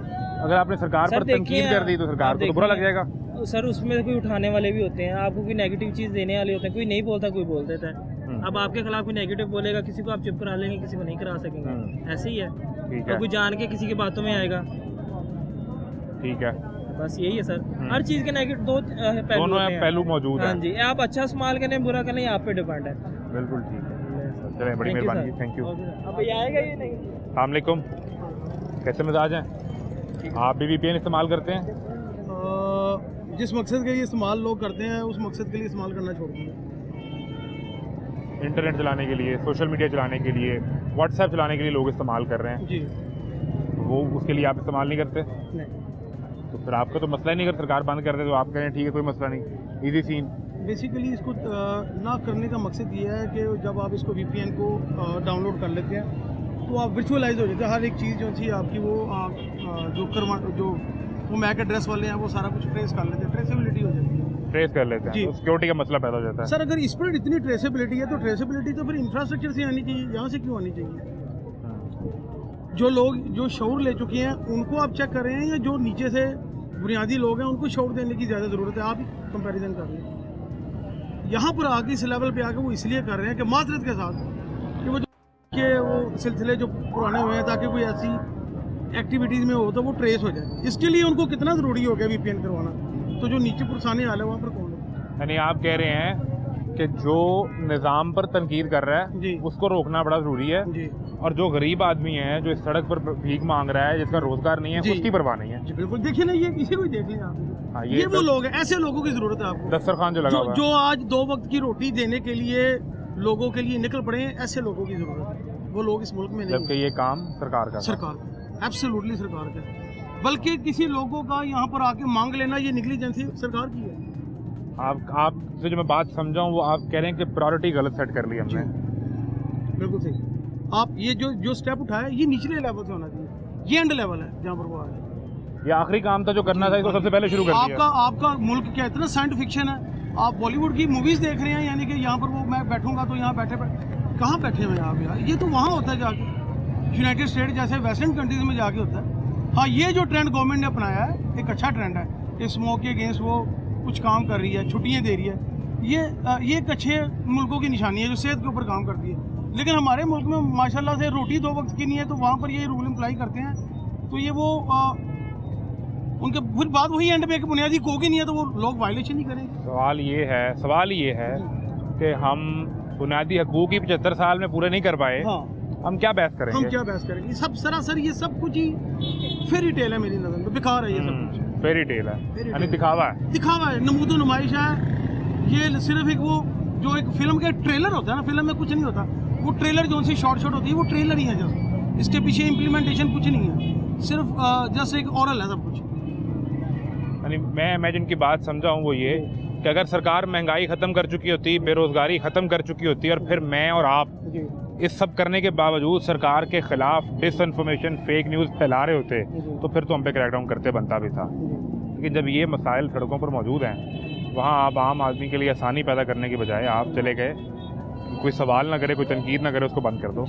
अगर आपने सरकार सर पर देखिए, तनकीद कर दी तो सरकार आप को तो बुरा लग देखिए, जाएगा। सर उसमें कोई उठाने वाले भी होते हैं, आपको कोई नेगेटिव चीज़ देने वाले होते हैं, कोई नहीं बोलता कोई बोल देता है। अब आपके खिलाफ कोई नेगेटिव बोलेगा, किसी को आप चुप करा लेंगे, किसी को नहीं करा सकेंगे, ऐसे ही है। ठीक तो है, कोई जान के किसी की बातों में आएगा, ठीक है, बस यही है सर। हर चीज़ के नेगेटिव दो पहलू दोनों होते हैं। पहलू मौजूद हाँ हैं। जी, आप अच्छा इस्तेमाल करें बुरा करें, ये आप पे डिपेंड है। बिल्कुल ठीक है, चलें, बड़ी Thank you, मेहरबानी, sir. Thank you. अब ये आएगा ये नहीं। अस्सलाम वालेकुम, कैसे मिजाज हैं? आप भी VPN इस्तेमाल करते हैं? जिस मकसद के लिए इस्तेमाल लोग करते हैं उस मकसद के लिए इस्तेमाल करना छोड़ दें। इंटरनेट चलाने के लिए, सोशल मीडिया चलाने के लिए, व्हाट्सएप चलाने के लिए लोग इस्तेमाल कर रहे हैं, जी वो उसके लिए आप इस्तेमाल नहीं करते? नहीं, तो फिर आपका तो मसला ही नहीं। अगर सरकार बंद कर दे तो आप कह रहे हैं ठीक है कोई मसला नहीं, इजी सीन। बेसिकली इसको ना करने का मकसद ये है कि जब आप इसको VPN को डाउनलोड कर लेते हैं तो आप वर्चुअलाइज हो जाते हैं। हर एक चीज़ जो थी आपकी वो जो वो मैक एड्रेस वाले हैं वो सारा कुछ ट्रेस कर लेते हैं, ट्रेसेबिलिटी हो जाती है। ट्रेस कर लेते हैं, जी। तो सिक्योरिटी का मसला पैदा हो जाता है। सर अगर इस पर इतनी ट्रेसेबिलिटी है तो ट्रेसेबिलिटी तो फिर इंफ्रास्ट्रक्चर से आनी चाहिए, यहाँ से क्यों आनी चाहिए? जो लोग जो शऊर ले चुके हैं उनको आप चेक कर रहे हैं या जो नीचे से बुनियादी लोग हैं उनको शऊर देने की ज़्यादा ज़रूरत है? आप ही कंपैरिजन कर लें। यहाँ पर आके इस लेवल पे आके वो इसलिए कर रहे हैं कि माजरत के साथ कि वो सिलसिले जो पुराने हुए हैं ताकि कोई ऐसी एक्टिविटीज़ में हो तो वो ट्रेस हो जाए। इसके लिए उनको कितना ज़रूरी हो गया VPN करवाना। तो जो नीचे पुरसाने वाले वहाँ पर कौन है? यानी आप कह रहे हैं कि जो निज़ाम पर तनकीद कर रहा जी। है उसको रोकना बड़ा ज़रूरी है, जी और जो गरीब आदमी है जो इस सड़क पर भीख मांग रहा है, जिसका रोजगार नहीं है, जी। उसकी परवाह नहीं है। जी बिल्कुल। देखिए ना, ये किसी को ही देख लें आप। हाँ, ये वो लोग हैं, ऐसे लोगों की ज़रूरत है आपको। दस्तरखान जो लगा हुआ है। जो आज 2 वक्त की रोटी देने के लिए लोगों के लिए निकल पड़े हैं, ऐसे लोगों की ज़रूरत है। वो लोग इस मुल्क में नहीं जबकि ये काम सरकार का था। सरकार का, एब्सोल्युटली सरकार का। बल्कि किसी लोगों का यहाँ पर आके मांग लेना ये निगलिजेंसी सरकार की है। आप से जो मैं बात समझाऊं वो आप कह रहे हैं कि प्रायोरिटी गलत सेट कर ली हमने। बिल्कुल सही। आप ये जो स्टेप उठाया ये निचले लेवल से होना चाहिए, ये एंड लेवल है जहाँ पर वो आ रहा है। ये आखिरी काम था जो करना था, इसको सबसे पहले शुरू कर दिया। आपका मुल्क क्या इतना साइंस फिक्शन है। आप बॉलीवुड की मूवीज देख रहे हैं, यानी कि यहाँ पर वो मैं बैठूंगा तो यहाँ बैठे कहाँ बैठे हुए हैं आप यार? ये तो वहाँ होता है जाके, यूनाइटेड स्टेट जैसे वेस्टर्न कंट्रीज में जाके होता है। हाँ, ये जो ट्रेंड गवर्नमेंट ने अपनाया है एक अच्छा ट्रेंड है कि स्मोक के अगेंस्ट वो कुछ काम कर रही है, छुट्टियाँ दे रही है। ये एक अच्छे मुल्कों की निशानी है जो सेहत के ऊपर काम करती है। लेकिन हमारे मुल्क में माशाल्लाह से रोटी 2 वक्त की नहीं है, तो वहाँ पर ये रूल अप्लाई करते हैं। तो ये वो उनके फिर बात वही एंड पे एक बुनियादी कोक ही नहीं है, तो वो लोग वायलेशन ही करेंगे। सवाल ये है कि हम बुनियादी हकूक ही 75 साल में पूरे नहीं कर पाए। हाँ, हम क्या बहस करेंगे? हम क्या बहस करेंगे? सब सरासर ये सब कुछ ही फेरी टेल है मेरी नज़र में, बेकार है ये सब कुछ। फेरी टेल है, यानी दिखावा है। दिखावा है, नमूदो नुमाइश है। ये सिर्फ एक वो जो एक फिल्म का ट्रेलर होता है ना, फिल्म में कुछ नहीं होता, वो ट्रेलर जो सी शॉर्ट होती है वो ट्रेलर ही है जस्ट। इसके पीछे इम्प्लीमेंटेशन कुछ नहीं है, सिर्फ जस्ट एक ओरल है सब कुछ। यानी मैं जिनकी बात समझाऊँ वो ये कि अगर सरकार महंगाई ख़त्म कर चुकी होती, बेरोज़गारी ख़त्म कर चुकी होती, और फिर मैं और आप इस सब करने के बावजूद सरकार के ख़िलाफ़ डिसइंफॉर्मेशन, फेक न्यूज़ फैला रहे होते, तो फिर तो हम पे क्रैकडाउन करते बनता भी था। लेकिन जब ये मसाइल सड़कों पर मौजूद हैं, वहाँ आप आम आदमी के लिए आसानी पैदा करने की बजाय आप चले गए, कोई सवाल ना करे, कोई तनकीद ना करे, उसको बंद कर दो।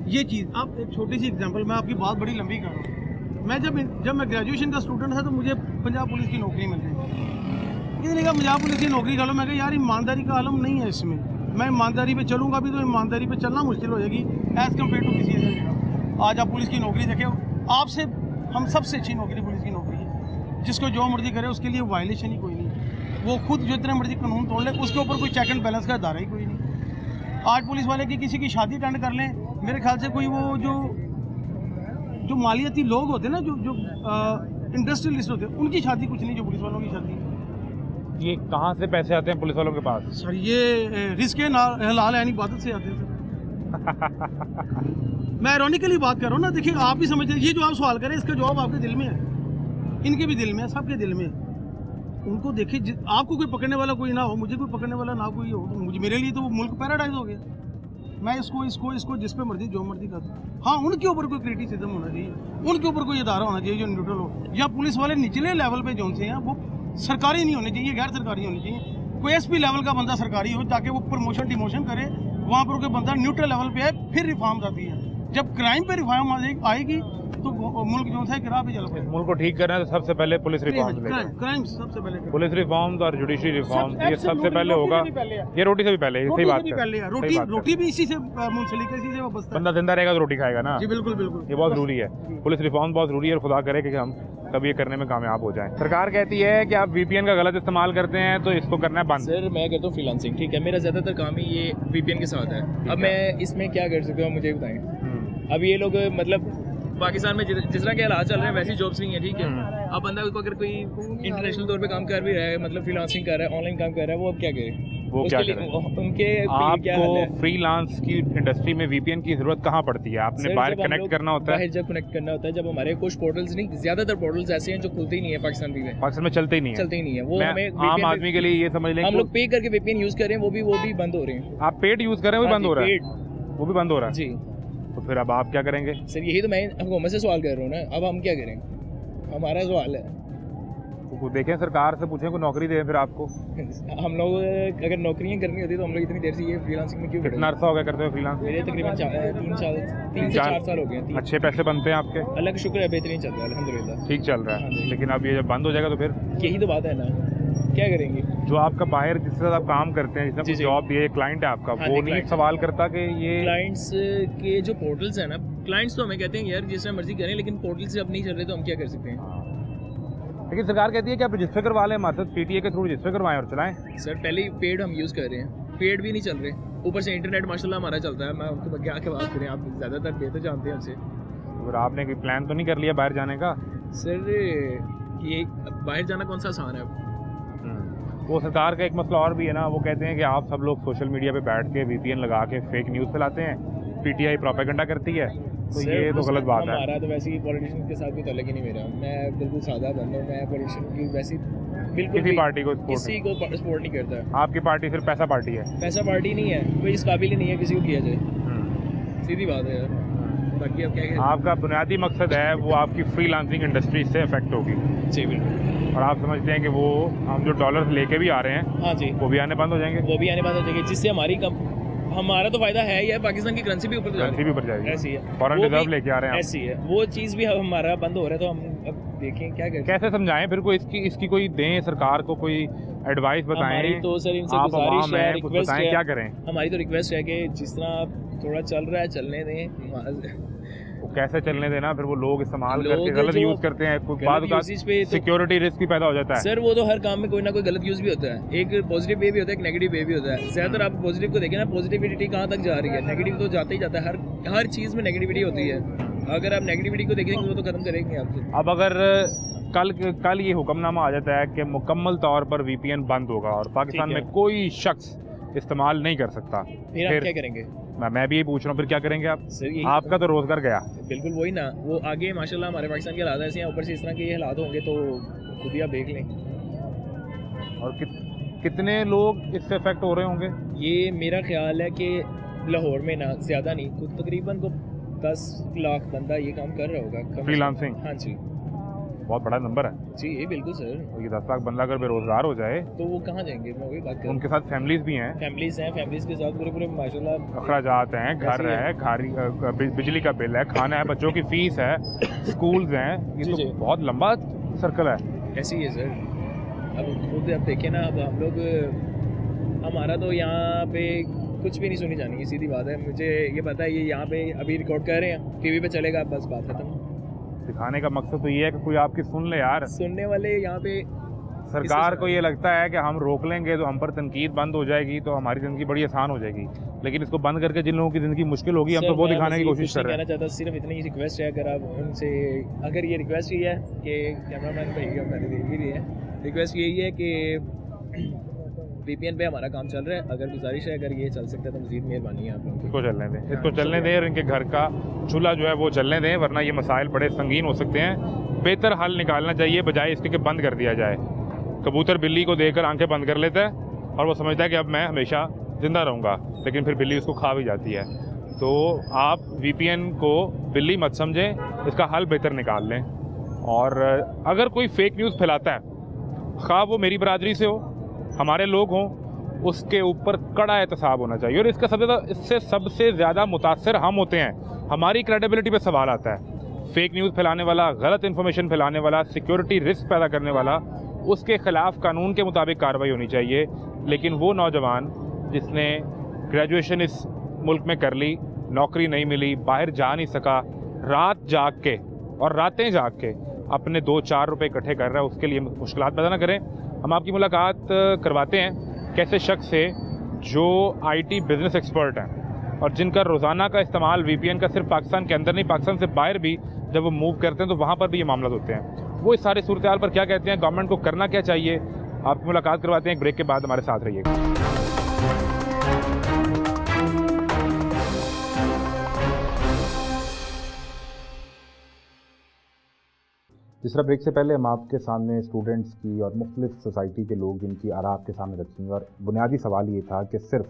ये चीज़ आप एक छोटी सी एग्जांपल, मैं आपकी बात बड़ी लंबी कर रहा हूँ। मैं जब मैं ग्रेजुएशन का स्टूडेंट था तो मुझे पंजाब पुलिस की नौकरी मिल गई। ये नहीं कहा पंजाब पुलिस की नौकरी कर लो, मैं कहा यार ईमानदारी का आलम नहीं है इसमें, मैं ईमानदारी पे चलूँगा भी तो ईमानदारी पे चलना मुश्किल हो जाएगी एज़ कम्पेयर टू किसी एजेंट का। आज आप पुलिस की नौकरी देखें, आपसे हम सबसे अच्छी नौकरी पुलिस की नौकरी है। जिसको जो मर्जी करे उसके लिए वायलेशन ही कोई नहीं, वो खुद जो इतने मर्जी कानून तोड़ ले, उसके ऊपर कोई चेक एंड बैलेंस का इदारा ही कोई नहीं। आज पुलिस वाले की किसी की शादी अटेंड कर लें, मेरे ख्याल से कोई वो जो मालियाती लोग होते हैं ना, जो इंडस्ट्रियलिस्ट होते हैं, उनकी शादी कुछ नहीं जो पुलिस वालों की शादी है। ये कहाँ से पैसे आते हैं पुलिस वालों के पास? सर ये रिस्क हलाल यानी इबादत से आते हैं सर। मैं इरोनिकली बात कर रहा हूँ ना। देखिए आप भी समझते हैं, ये जो आप सवाल करें इसका जवाब आपके दिल में है, इनके भी दिल में है, सबके दिल में है। उनको देखिए, आपको कोई पकड़ने वाला कोई ना हो, मुझे कोई पकड़ने वाला ना कोई हो, तो मुझे मेरे लिए तो वो मुल्क पैराडाइज हो गया। मैं इसको जिस पे मर्जी जो मर्जी कर, हाँ उनके ऊपर कोई क्रिटिसिज्म होना चाहिए, उनके ऊपर कोई इदारा होना चाहिए जो न्यूट्रल हो। या पुलिस वाले निचले लेवल पे जो से हैं वो सरकारी नहीं होने चाहिए, गैर सरकारी होने चाहिए। कोई एसपी लेवल का बंदा सरकारी हो ताकि वो प्रमोशन डिमोशन करे, वहाँ पर कोई बंदा न्यूट्रल लेवल पे है, फिर रिफॉर्म्स आती है। जब क्राइम पे रिफॉर्म आएगी तो मुल्क जो है गिरा पे चल पाएगा। मुल्क को ठीक करना है तो सबसे पहले पुलिस रिफॉर्म, क्राइम सबसे पहले, पुलिस रिफॉर्म्स और जुडिशरी रिफॉर्म, ये सबसे पहले होगा। ये रोटी से भी पहले, सही बात है। रोटी भी इसी से मुंसलिक है, इसी से वाबस्ता है। बंदा जिंदा रहेगा तो रोटी खाएगा ना। जी बिल्कुल बिल्कुल, ये बहुत जरूरी है। पुलिस रिफॉर्म बहुत जरूरी है, और खुदा करे कि हम कभी ये करने में कामयाब हो जाएं। सरकार कहती है कि आप VPN का गलत इस्तेमाल करते हैं तो इसको करना है बंद। सर मैं करता हूँ फ्रीलांसिंग, ठीक है, मेरा ज़्यादातर काम ही ये VPN के साथ है। अब मैं इसमें क्या कर सकता हूँ मुझे बताएं। अब ये लोग मतलब पाकिस्तान में जिस तरह के हालात चल रहे हैं वैसी जॉब्स नहीं है, ठीक है। अब बंदा को अगर कोई इंटरनेशनल तौर पे काम कर भी रहा है, मतलब फ्रीलांसिंग कर रहा है, ऑनलाइन काम कर रहा है, वो अब क्या करे? वो क्या लिए, करें? उनके क्या हाल आपको है? फ्रीलांस की इंडस्ट्री में VPN की जरूरत कहाँ पड़ती है? आपने बाहर कनेक्ट करना होता है, बाहर जब कनेक्ट करना होता है, जब हमारे कुछ पोर्टल्स नहीं, ज्यादातर पोर्टल्स ऐसे हैं जो खुलते ही नहीं है पाकिस्तान में, पाकिस्तान में चलते ही नहीं है। वो हमें आम आदमी के लिए ये समझ लें हम लोग पे करके VPN यूज कर रहे हैं, वो भी बंद हो रहे हैं। आप पेड यूज कर रहे हैं, वो बंद हो रहा है, वो भी बंद हो रहा है जी। तो फिर अब आप क्या करेंगे? सर यही तो मैं हुकूमत से सवाल कर रहा हूँ ना, अब हम क्या करें? हमारा सवाल है, तो देखें सरकार से पूछें, कोई नौकरी दें फिर आपको। हम लोग अगर नौकरियां करनी होती तो हम लोग इतनी देर से ये फ्रीलांसिंग में क्यों कितना अर्सा हो गया करते हुए फ्रीलांस? मेरे तकरीबन 3 से 4 साल हो गए। अच्छे पैसे बनते हैं आपके? अल्लाह का शुक्र है, बेहतरीन चल रहा है अल्हम्दुलिल्लाह, ठीक चल रहा है। लेकिन अब ये जब बंद हो जाएगा तो फिर यही तो बात है ना, क्या करेंगे? जो आपका बाहर जिसके साथ आप काम करते हैं, जिसने जी, जी। जॉब दिए, क्लाइंट है आपका, हाँ वो जी, नहीं client। सवाल करता कि ये क्लाइंट्स के जो पोर्टल्स हैं ना, क्लाइंट्स तो हमें कहते हैं यार जिस तरह मर्जी करें, लेकिन पोर्टल से अब नहीं चल रहे तो हम क्या कर सकते हैं। लेकिन सरकार कहती है कि आप रजिस्टर करवा लें हमारे साथ, पीटीए के थ्रू रजिस्टर करवाएं और चलाएं। सर पहले ही पेड हम यूज़ कर रहे हैं, पेड भी नहीं चल रहे, ऊपर से इंटरनेट माशाल्लाह हमारा चलता है। मैं आपको क्या बात करें, आप ज़्यादातर बेहतर जानते हैं हमसे। अगर आपने कोई प्लान तो नहीं कर लिया बाहर जाने का? सर ये बाहर जाना कौन सा आसान है? वो सरकार का एक मसला और भी है ना, वो कहते हैं कि आप सब लोग सोशल मीडिया पे बैठ के वीपीएन लगा के फेक न्यूज़ फैलाते हैं, पीटीआई प्रोपेगेंडा करती है, तो सर, ये तो गलत बात है। हमारा तो वैसे ही पॉलिटिशियन के साथ कोई तल्लुक ही नहीं मेरा, मैं बिल्कुल सादा बंदा हूँ। मैं पॉलिटिशियन की वैसी बिल्कुल किसी भी पार्टी को किसी को सपोर्ट नहीं करता है। आपकी पार्टी सिर्फ पैसा पार्टी है। पैसा पार्टी नहीं है, कोई इस काबिल ही नहीं है किसी को किया जाए, सीधी बात है यार। बाकी अब क्या कहें। आपका बुनियादी मकसद है वो आपकी फ्रीलांसिंग इंडस्ट्री से अफेक्ट होगी, जी बिल्कुल। और आप समझते हैं कि वो हम जो डॉलर्स लेके भी आ रहे हैं हाँ जी, वो भी आने बंद हो जाएंगे, वो भी आने बंद हो जाएगी, जिससे हमारा तो फायदा है ही है, पाकिस्तान की करेंसी भी ऊपर जा रही करेंसी भी ऊपर जाएगी, ऐसी है, फॉरेन वो रिजर्व भी लेके आ रहे हैं आप। ऐसी है, वो चीज़ भी अब हमारा बंद हो रहा है, तो हम अब देखें क्या करें। कैसे समझाएं फिर को इसकी कोई दें सरकार को, कोई एडवाइस बताएं। हमारी तो सर इनसे आप गुजारिश आवाम है, हैं, कुछ रिक्वेस्ट बताएं है, क्या करें। हमारी तो रिक्वेस्ट है कि जिस तरह थोड़ा चल रहा है चलने दें। वो कैसे चलने देना, फिर वो लोग इस्तेमाल लोग करके गलत जो यूज़ करते हैं, कोई गलत बाद का usage पे तो- सिक्योरिटी रिस्क भी पैदा हो जाता है। सर वो तो हर काम में कोई ना कोई गलत यूज़ भी होता है, एक पॉजिटिव वे भी होता है, एक नेगेटिव वे भी होता है। ज़्यादातर आप पॉजिटिव को देखें ना, पॉजिटिविटी कहाँ तक जा रही है, नेगेटिव तो जाता ही जाता है, हर चीज़ में नेगेटिविटी होती है। अगर आप नेगेटिविटी को देखेंगे वो तो खत्म करेंगे आपसे। अब अगर कल ये हुक्मनामा आ जाता है कि मुकम्मल तौर पर वीपीएन बंद होगा और पाकिस्तान ठीक है। में कोई शख्स इस्तेमाल नहीं कर सकता, फिर आप क्या करेंगे? मैं भी ये पूछ रहा हूँ, फिर क्या करेंगे आप? सर यही आपका तो रोजगार गया। बिल्कुल वही ना, वो आगे माशाल्लाह हमारे पाकिस्तान के हालात ऐसे हैं, ऊपर से इस तरह के ये हालात होंगे तो खुद ही आप देख लें। और कितने लोग इससे अफेक्ट हो रहे होंगे? ये मेरा ख्याल है कि लाहौर में ना ज़्यादा नहीं, खुद तकरीबन को 10 लाख बंदा ये काम कर रहा होगा कम से कम। फ्रीलांसिंग हाँ जी बहुत बड़ा नंबर है। जी, ये बिल्कुल सर। और ये 10 लाख बंदा अगर बेरोजगार हो जाए तो वो कहाँ जाएंगे, मैं वही बात कर रहा उनके साथ फैमिलीज भी हैं, हूँ। फैमिलीज हैं, फैमिलीज के साथ पूरे माशाल्लाह अखराजात हैं, घर ऐसे है, बिजली का बिल है, खाना है, बच्चों की फीस है, स्कूल्स हैं, ये जी, तो जी। बहुत लंबा सर्कल है। ऐसी है सर। अब खुद आप देखें ना, अब हम लोग हमारा तो यहाँ पे कुछ भी नहीं सुनी जानी, सीधी बात है। मुझे ये पता है ये यहाँ पे अभी रिकॉर्ड कर रहे हैं, टीवी पे चलेगा, बस बात खत्म। दिखाने का मकसद तो ये है कि कोई आपकी सुन ले यार। सुनने वाले यहाँ पे सरकार को ये लगता है कि हम रोक लेंगे तो हम पर तनकीद बंद हो जाएगी, तो हमारी ज़िंदगी बड़ी आसान हो जाएगी, लेकिन इसको बंद करके जिन लोगों की ज़िंदगी मुश्किल होगी हम तो वो दिखाने की कोशिश कर रहे हैं। कहना चाहता सिर्फ इतनी ही रिक्वेस्ट है, अगर आप उनसे, अगर ये रिक्वेस्ट ही है कि कैमरामैन भाई का मैंने देख ही रही है, रिक्वेस्ट यही है कि वीपीएन पे हमारा काम चल रहा है, अगर गुजारिश है अगर ये चल सकता है तो मज़ीद मेहरबानी है आप लोगों की। इसको चलने दें, इसको चलने दें और इनके घर का चूल्हा जो है वो चलने दें, वरना ये मसाइल बड़े संगीन हो सकते हैं। बेहतर हल निकालना चाहिए बजाय इसके कि बंद कर दिया जाए। कबूतर बिल्ली को देखकर आंखें बंद कर लेता है और वो समझता है कि अब मैं हमेशा ज़िंदा रहूँगा, लेकिन फिर बिल्ली उसको खा भी जाती है। तो आप वीपीएन को बिल्ली मत समझें, इसका हल बेहतर निकाल लें। और अगर कोई फेक न्यूज़ फैलाता है, खा वो मेरी बरादरी से हो, हमारे लोग हों, उसके ऊपर कड़ा एहतसाब होना चाहिए। और इससे सबसे ज़्यादा मुतासर हम होते हैं, हमारी क्रेडिबिलिटी पे सवाल आता है। फेक न्यूज़ फैलाने वाला, गलत इन्फॉर्मेशन फैलाने वाला, सिक्योरिटी रिस्क पैदा करने वाला, उसके ख़िलाफ़ कानून के मुताबिक कार्रवाई होनी चाहिए। लेकिन वो नौजवान जिसने ग्रेजुएशन इस मुल्क में कर ली, नौकरी नहीं मिली, बाहर जा नहीं सका, रात जाग के और रातें जाग के अपने 2-4 रुपए इकट्ठे कर रहा है, उसके लिए मुश्किलात पैदा ना करें। हम आपकी मुलाकात करवाते हैं कैसे शख्स से जो आईटी बिजनेस एक्सपर्ट हैं और जिनका रोज़ाना का इस्तेमाल वीपीएन का सिर्फ पाकिस्तान के अंदर नहीं, पाकिस्तान से बाहर भी जब वो मूव करते हैं तो वहाँ पर भी ये मामला होते हैं। वो इस सारे सूरत हाल पर क्या कहते हैं, गवर्नमेंट को करना क्या चाहिए, आपकी मुलाकात करवाते हैं। एक ब्रेक के बाद हमारे साथ रहिएगा। तीसरा ब्रेक से पहले हम आपके सामने स्टूडेंट्स की और मुख्तलिफ सोसाइटी के लोग जिनकी आरा आपके सामने रखेंगे। और बुनियादी सवाल ये था कि सिर्फ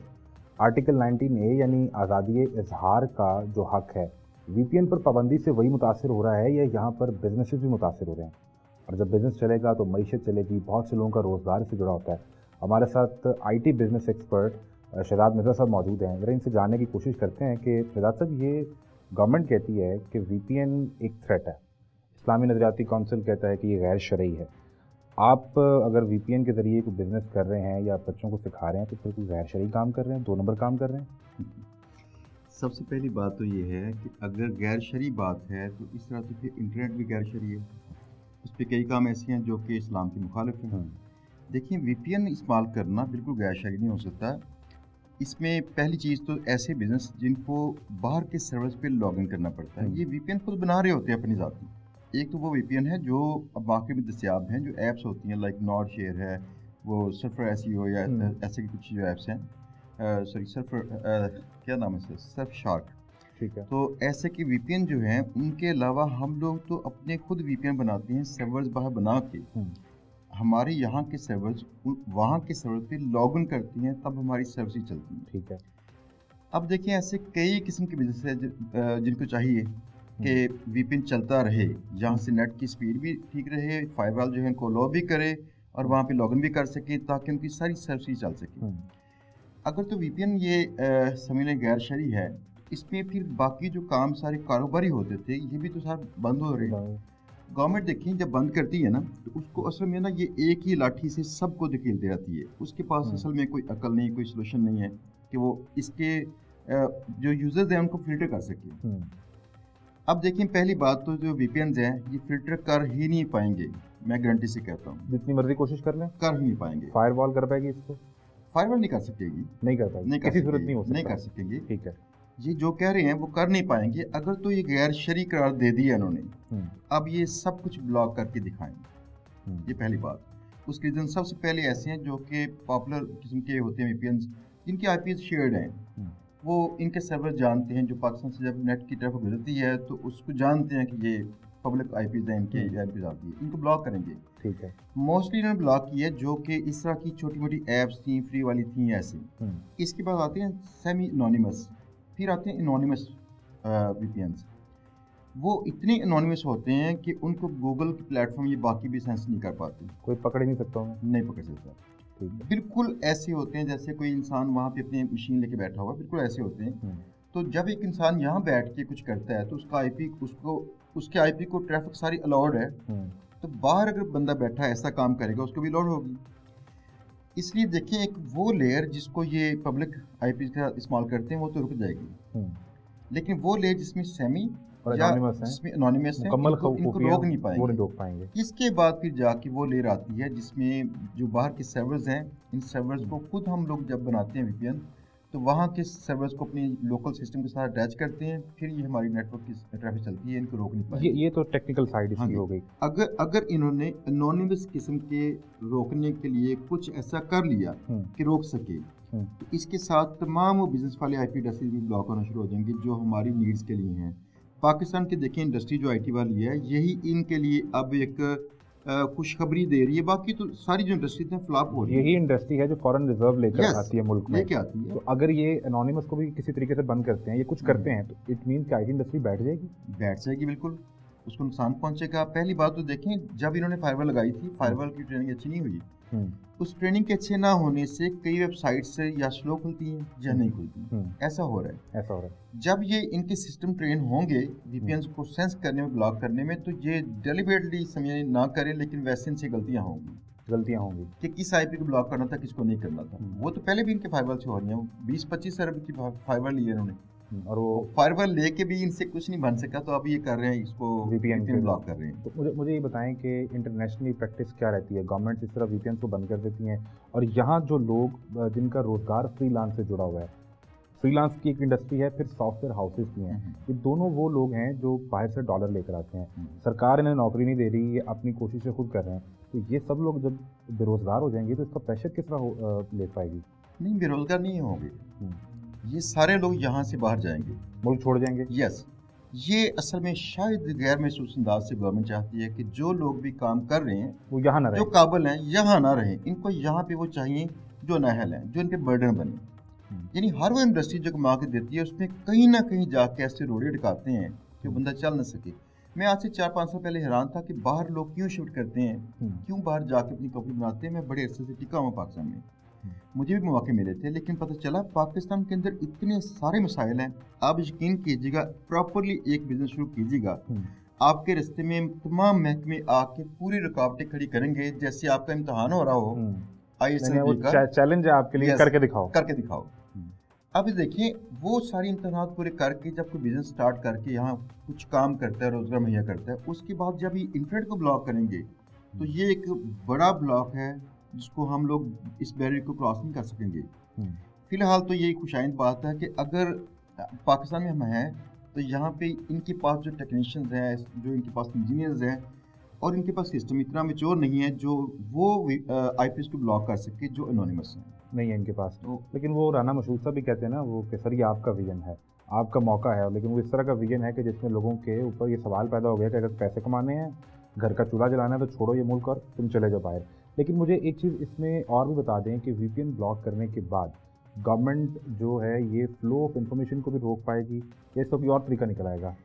आर्टिकल 19A यानी आज़ादी इजहार का जो हक़ है, वीपीएन पर पाबंदी से वही मुतासर हो रहा है या यहाँ पर बिजनेसेस भी मुतासर हो रहे हैं? और जब बिज़नेस चलेगा तो मईशत चलेगी, बहुत से लोगों का रोज़गार से जुड़ा होता है। हमारे साथ IT business expert Shahzad Mirza साहब मौजूद हैं। ज़रा इनसे जानने की कोशिश करते हैं कि शहजाद साहब, ये गवर्नमेंट कहती है कि वीपीएन एक थ्रेट है, इस्लामी नज़रियाती काउंसिल कहता है कि ये गैर शरई है, आप अगर वीपीएन के ज़रिए कोई बिज़नेस कर रहे हैं या बच्चों को सिखा रहे हैं तो फिर कोई गैर शरई काम कर रहे हैं, 2 नंबर काम कर रहे हैं? सबसे पहली बात तो ये है कि अगर गैर शरई बात है तो इस तरह तो फिर इंटरनेट भी गैर शरई है। उस पर कई काम ऐसे हैं जो कि इस्लाम के मुखालिफ हैं। देखिए, वीपीएन इस्तेमाल करना बिल्कुल गैर शरई नहीं हो सकता। इसमें पहली चीज़ तो ऐसे बिज़नेस जिनको बाहर के सर्वर्स पे लॉगिन करना पड़ता है, ये वीपीएन खुद बना रहे होते हैं अपनी ज़ाती। एक तो वो वीपीएन है जो अब मार्केट में दस्तियाब हैं, जो ऐप्स होती हैं लाइक नॉट शेयर है, वो सर्फर SEO या ऐसे की कुछ जो ऐप्स हैं, सॉरी सर्फर क्या नाम है, सर्फ शार्क। ठीक है। तो ऐसे के वीपीएन जो हैं, उनके अलावा हम लोग तो अपने खुद वीपीएन बनाते हैं, सर्वर्स बाहर बना के हमारे यहाँ के सर्वर्स वहाँ के सर्वर पे लॉगिन करती हैं, तब हमारी सर्विस चलती है। ठीक है। अब देखिए, ऐसे कई किस्म के बिजनेस है जिनको चाहिए कि वीपीएन चलता रहे, जहाँ से नेट की स्पीड भी ठीक रहे, फायरवॉल जो है उनको लो भी करे और वहाँ पे लॉगिन भी कर सके ताकि उनकी सारी सर्विस चल सके। अगर तो वीपीएन ये समझ लें गैर शरई है, इसमें फिर बाकी जो काम सारे कारोबारी होते थे ये भी तो सारे बंद हो रहे हैं। गवर्नमेंट देखिए जब बंद करती है ना, तो उसको असल में ना ये एक ही लाठी से सबको धकेलती रहती है। उसके पास असल में कोई अकल नहीं, कोई सोल्यूशन नहीं है कि वो इसके जो यूजर्स हैं उनको फिल्टर कर सके। अब देखिए, पहली बात तो जो वीपीएन हैं ये फिल्टर कर ही नहीं पाएंगे, मैं गारंटी से कहता हूँ। जितनी मर्जी कोशिश कर लें, कर ही नहीं पाएंगे। फायरवॉल कर पाएगी इसको? फायरवॉल नहीं कर सकेगी, नहीं कर पाएगी, किसी सूरत नहीं हो सकता, नहीं कर सकेंगे। ठीक है। ये जो कह रहे हैं वो कर नहीं पाएंगे। अगर तो ये गैर शरई करार दे दिया इन्होंने, अब ये सब कुछ ब्लॉक करके दिखाएंगे, ये पहली बात। उसके रीजन सबसे पहले ऐसे हैं जो कि पॉपुलर किस्म के होते हैं वीपीएन, जिनके आईपी शेयर्ड हैं, वो इनके सर्वर जानते हैं। जो पाकिस्तान से जब नेट की तरफ गुजरती है तो उसको जानते हैं कि ये पब्लिक आईपीज हैं, इनके आईपीज आती है, इनको ब्लॉक करेंगे। ठीक है। मोस्टली इन्होंने ब्लॉक किया जो कि इस तरह की छोटी मोटी ऐप्स थी, फ्री वाली थी ऐसी। इसके बाद आते हैं सेमी एनोनिमस, फिर आते हैं एनोनिमस वीपीएन्स। वो इतने एनोनिमस होते हैं कि उनको गूगल के प्लेटफॉर्म ये बाकी भी सेंस नहीं कर पाते, कोई पकड़ ही नहीं सकता हूँ, नहीं पकड़ सकता। बिल्कुल ऐसे होते हैं जैसे कोई इंसान वहाँ पे अपनी मशीन लेके बैठा हुआ, बिल्कुल ऐसे होते हैं। तो जब एक इंसान यहाँ बैठ के कुछ करता है तो उसका आईपी उसके आईपी को ट्रैफिक सारी अलाउड है, तो बाहर अगर बंदा बैठा ऐसा काम करेगा उसको भी अलाउड होगी। इसलिए देखें, एक वो लेयर जिसको ये पब्लिक आईपी का इस्तेमाल करते हैं वो तो रुक जाएगी, लेकिन वो लेयर जिसमें सेमी या जिसमें एनोनिमस है, इनको रोक नहीं पाएंगे। इसके बाद फिर जाके वो लेयर आती है जिसमें जो बाहर के सर्वर्स हैं, इन सर्वर्स को खुद हम लोग जब बनाते हैं वीपीएन, तो वहाँ के सर्वर्स को अपनी लोकल सिस्टम के साथ अटैच करते हैं, फिर ये हमारी नेटवर्क की ट्रैफिक चलती है, इनको रोक नहीं पाएंगे। ये तो टेक्निकल साइड इसकी हो गई। अगर इन्होंने एनोनिमस किस्म के रोकने के लिए कुछ ऐसा कर लिया कि रोक सके, तो इसके साथ तमाम वो बिजनेस वाले आईपी एड्रेसेस भी ब्लॉक होना शुरू हो जाएंगे जो हमारी नीड्स के लिए हैं। पाकिस्तान की देखिए इंडस्ट्री जो आईटी वाली है, यही इनके लिए अब एक खुशखबरी दे रही है। बाकी तो सारी जो इंडस्ट्री है फ्लॉप हो रही है। यही इंडस्ट्री है जो फॉरेन रिजर्व लेकर आती है मुल्क में, लेके आती है। तो अगर ये एनोनिमस को भी किसी तरीके से बंद करते हैं, ये कुछ करते हैं, तो इट मीन कि आईटी इंडस्ट्री बैठ जाएगी, बिल्कुल उसको नुकसान पहुंचेगा। पहली बात तो देखें, जब इन्होंने फायरवॉल लगाई थी, फायरवॉल की ट्रेनिंग अच्छी नहीं हुई, उस ट्रेनिंग के अच्छे ना होने से कई वेबसाइट्स या स्लो खुलती हैं या नहीं खुलती, ऐसा हो रहा है। जब ये इनके सिस्टम ट्रेन होंगे वीपीएन को सेंस करने में, ब्लॉक करने में, तो ये डेलिबरेटली समझ ना करें, लेकिन वैसे इनसे गलतियां होंगी कि किस आईपी को ब्लॉक करना था, किसको नहीं करना था। वो तो पहले भी इनके फायरवॉल से हो रही है। 20-25 अरब की फायरवॉल ली है इन्होंने, और वो फायरवॉल लेके भी इनसे कुछ नहीं बन सका, तो अब ये कर रहे हैं, इसको वीपीएन ब्लॉक कर रहे हैं। तो मुझे ये बताएं कि इंटरनेशनली प्रैक्टिस क्या रहती है? गवर्नमेंट इस तरह वीपीएन को बंद कर देती हैं, और यहाँ जो लोग जिनका रोजगार फ्रीलांस से जुड़ा हुआ है, फ्रीलांस की एक इंडस्ट्री है, फिर सॉफ्टवेयर हाउसेज की हैं, ये दोनों वो लोग हैं जो बाहर से डॉलर लेकर आते हैं। सरकार इन्हें नौकरी नहीं दे रही, ये अपनी कोशिश से खुद कर रहे हैं। तो ये सब लोग जब बेरोजगार हो जाएंगे तो इसका प्रेशर किस तरह ले पाएगी? नहीं, बेरोजगार नहीं होंगे, ये सारे लोग यहाँ से बाहर जाएंगे, मुल्क छोड़ जाएंगे। यस, ये असल में शायद गैर महसूस अंदाज से गवर्नमेंट चाहती है कि जो लोग भी काम कर रहे हैं वो यहाँ ना रहे, जो काबिल हैं यहाँ ना रहें, इनको यहाँ पे वो चाहिए जो नाअहल हैं, जो इनके बर्डन बने। यानी हर वो इंडस्ट्री जो कमा के देती है उसमें कहीं ना कहीं जाके ऐसे रोड़े अटकाते हैं कि बंदा चल ना सके। मैं आज से 4-5 साल पहले हैरान था कि बाहर लोग क्यों शिफ्ट करते हैं, क्यों बाहर जाके अपनी कंपनी बनाते हैं। मैं बड़े अरसे से टिका हुआ पाकिस्तान में, मुझे भी मौके मिले थे, लेकिन पता चला पाकिस्तान के अंदर इतने सारे मसाइल हैं। आप यकीन कीजिएगा, प्रॉपरली एक बिजनेस शुरू कीजिएगा, आपके रास्ते में तमाम महकमे आके पूरी रुकावटें खड़ी करेंगे, जैसे आपका इम्तहान हो रहा हो ISLB का, चैलेंज है आपके लिए, Yes, करके दिखाओ। करके दिखाओ। अब देखिए वो सारी इम्तहान पूरे करके जब कोई बिजनेस स्टार्ट करके यहाँ कुछ काम करता है, रोजगार मुहैया करता है, उसके बाद जब ये इंटरनेट को ब्लॉक करेंगे तो ये एक बड़ा ब्लॉक है जिसको हम लोग इस बैरियर को क्रॉस नहीं कर सकेंगे। फिलहाल तो ये खुशाइंद बात है कि अगर पाकिस्तान में हम हैं तो यहाँ पे इनके पास जो टेक्नीशियंस हैं, जो इनके पास इंजीनियर्स हैं, और इनके पास सिस्टम इतना मैच्योर नहीं है जो वो IPs को ब्लॉक कर सके जो एनोनिमस हैं, नहीं है इनके पास। तो लेकिन वो राना मशहूद साहब भी कहते हैं ना वो कि सर ये आपका विजन है, आपका मौका है, लेकिन वो इस तरह का विजन है कि जिसमें लोगों के ऊपर ये सवाल पैदा हो गया कि अगर पैसे कमाने हैं, घर का चूल्हा जलाना है तो छोड़ो ये मुल्क और तुम चले जाओ बाहर। लेकिन मुझे एक चीज़ इसमें और भी बता दें कि VPN ब्लॉक करने के बाद गवर्नमेंट जो है ये फ्लो ऑफ इंफॉर्मेशन को भी रोक पाएगी या इसका कोई और तरीका निकल आएगा?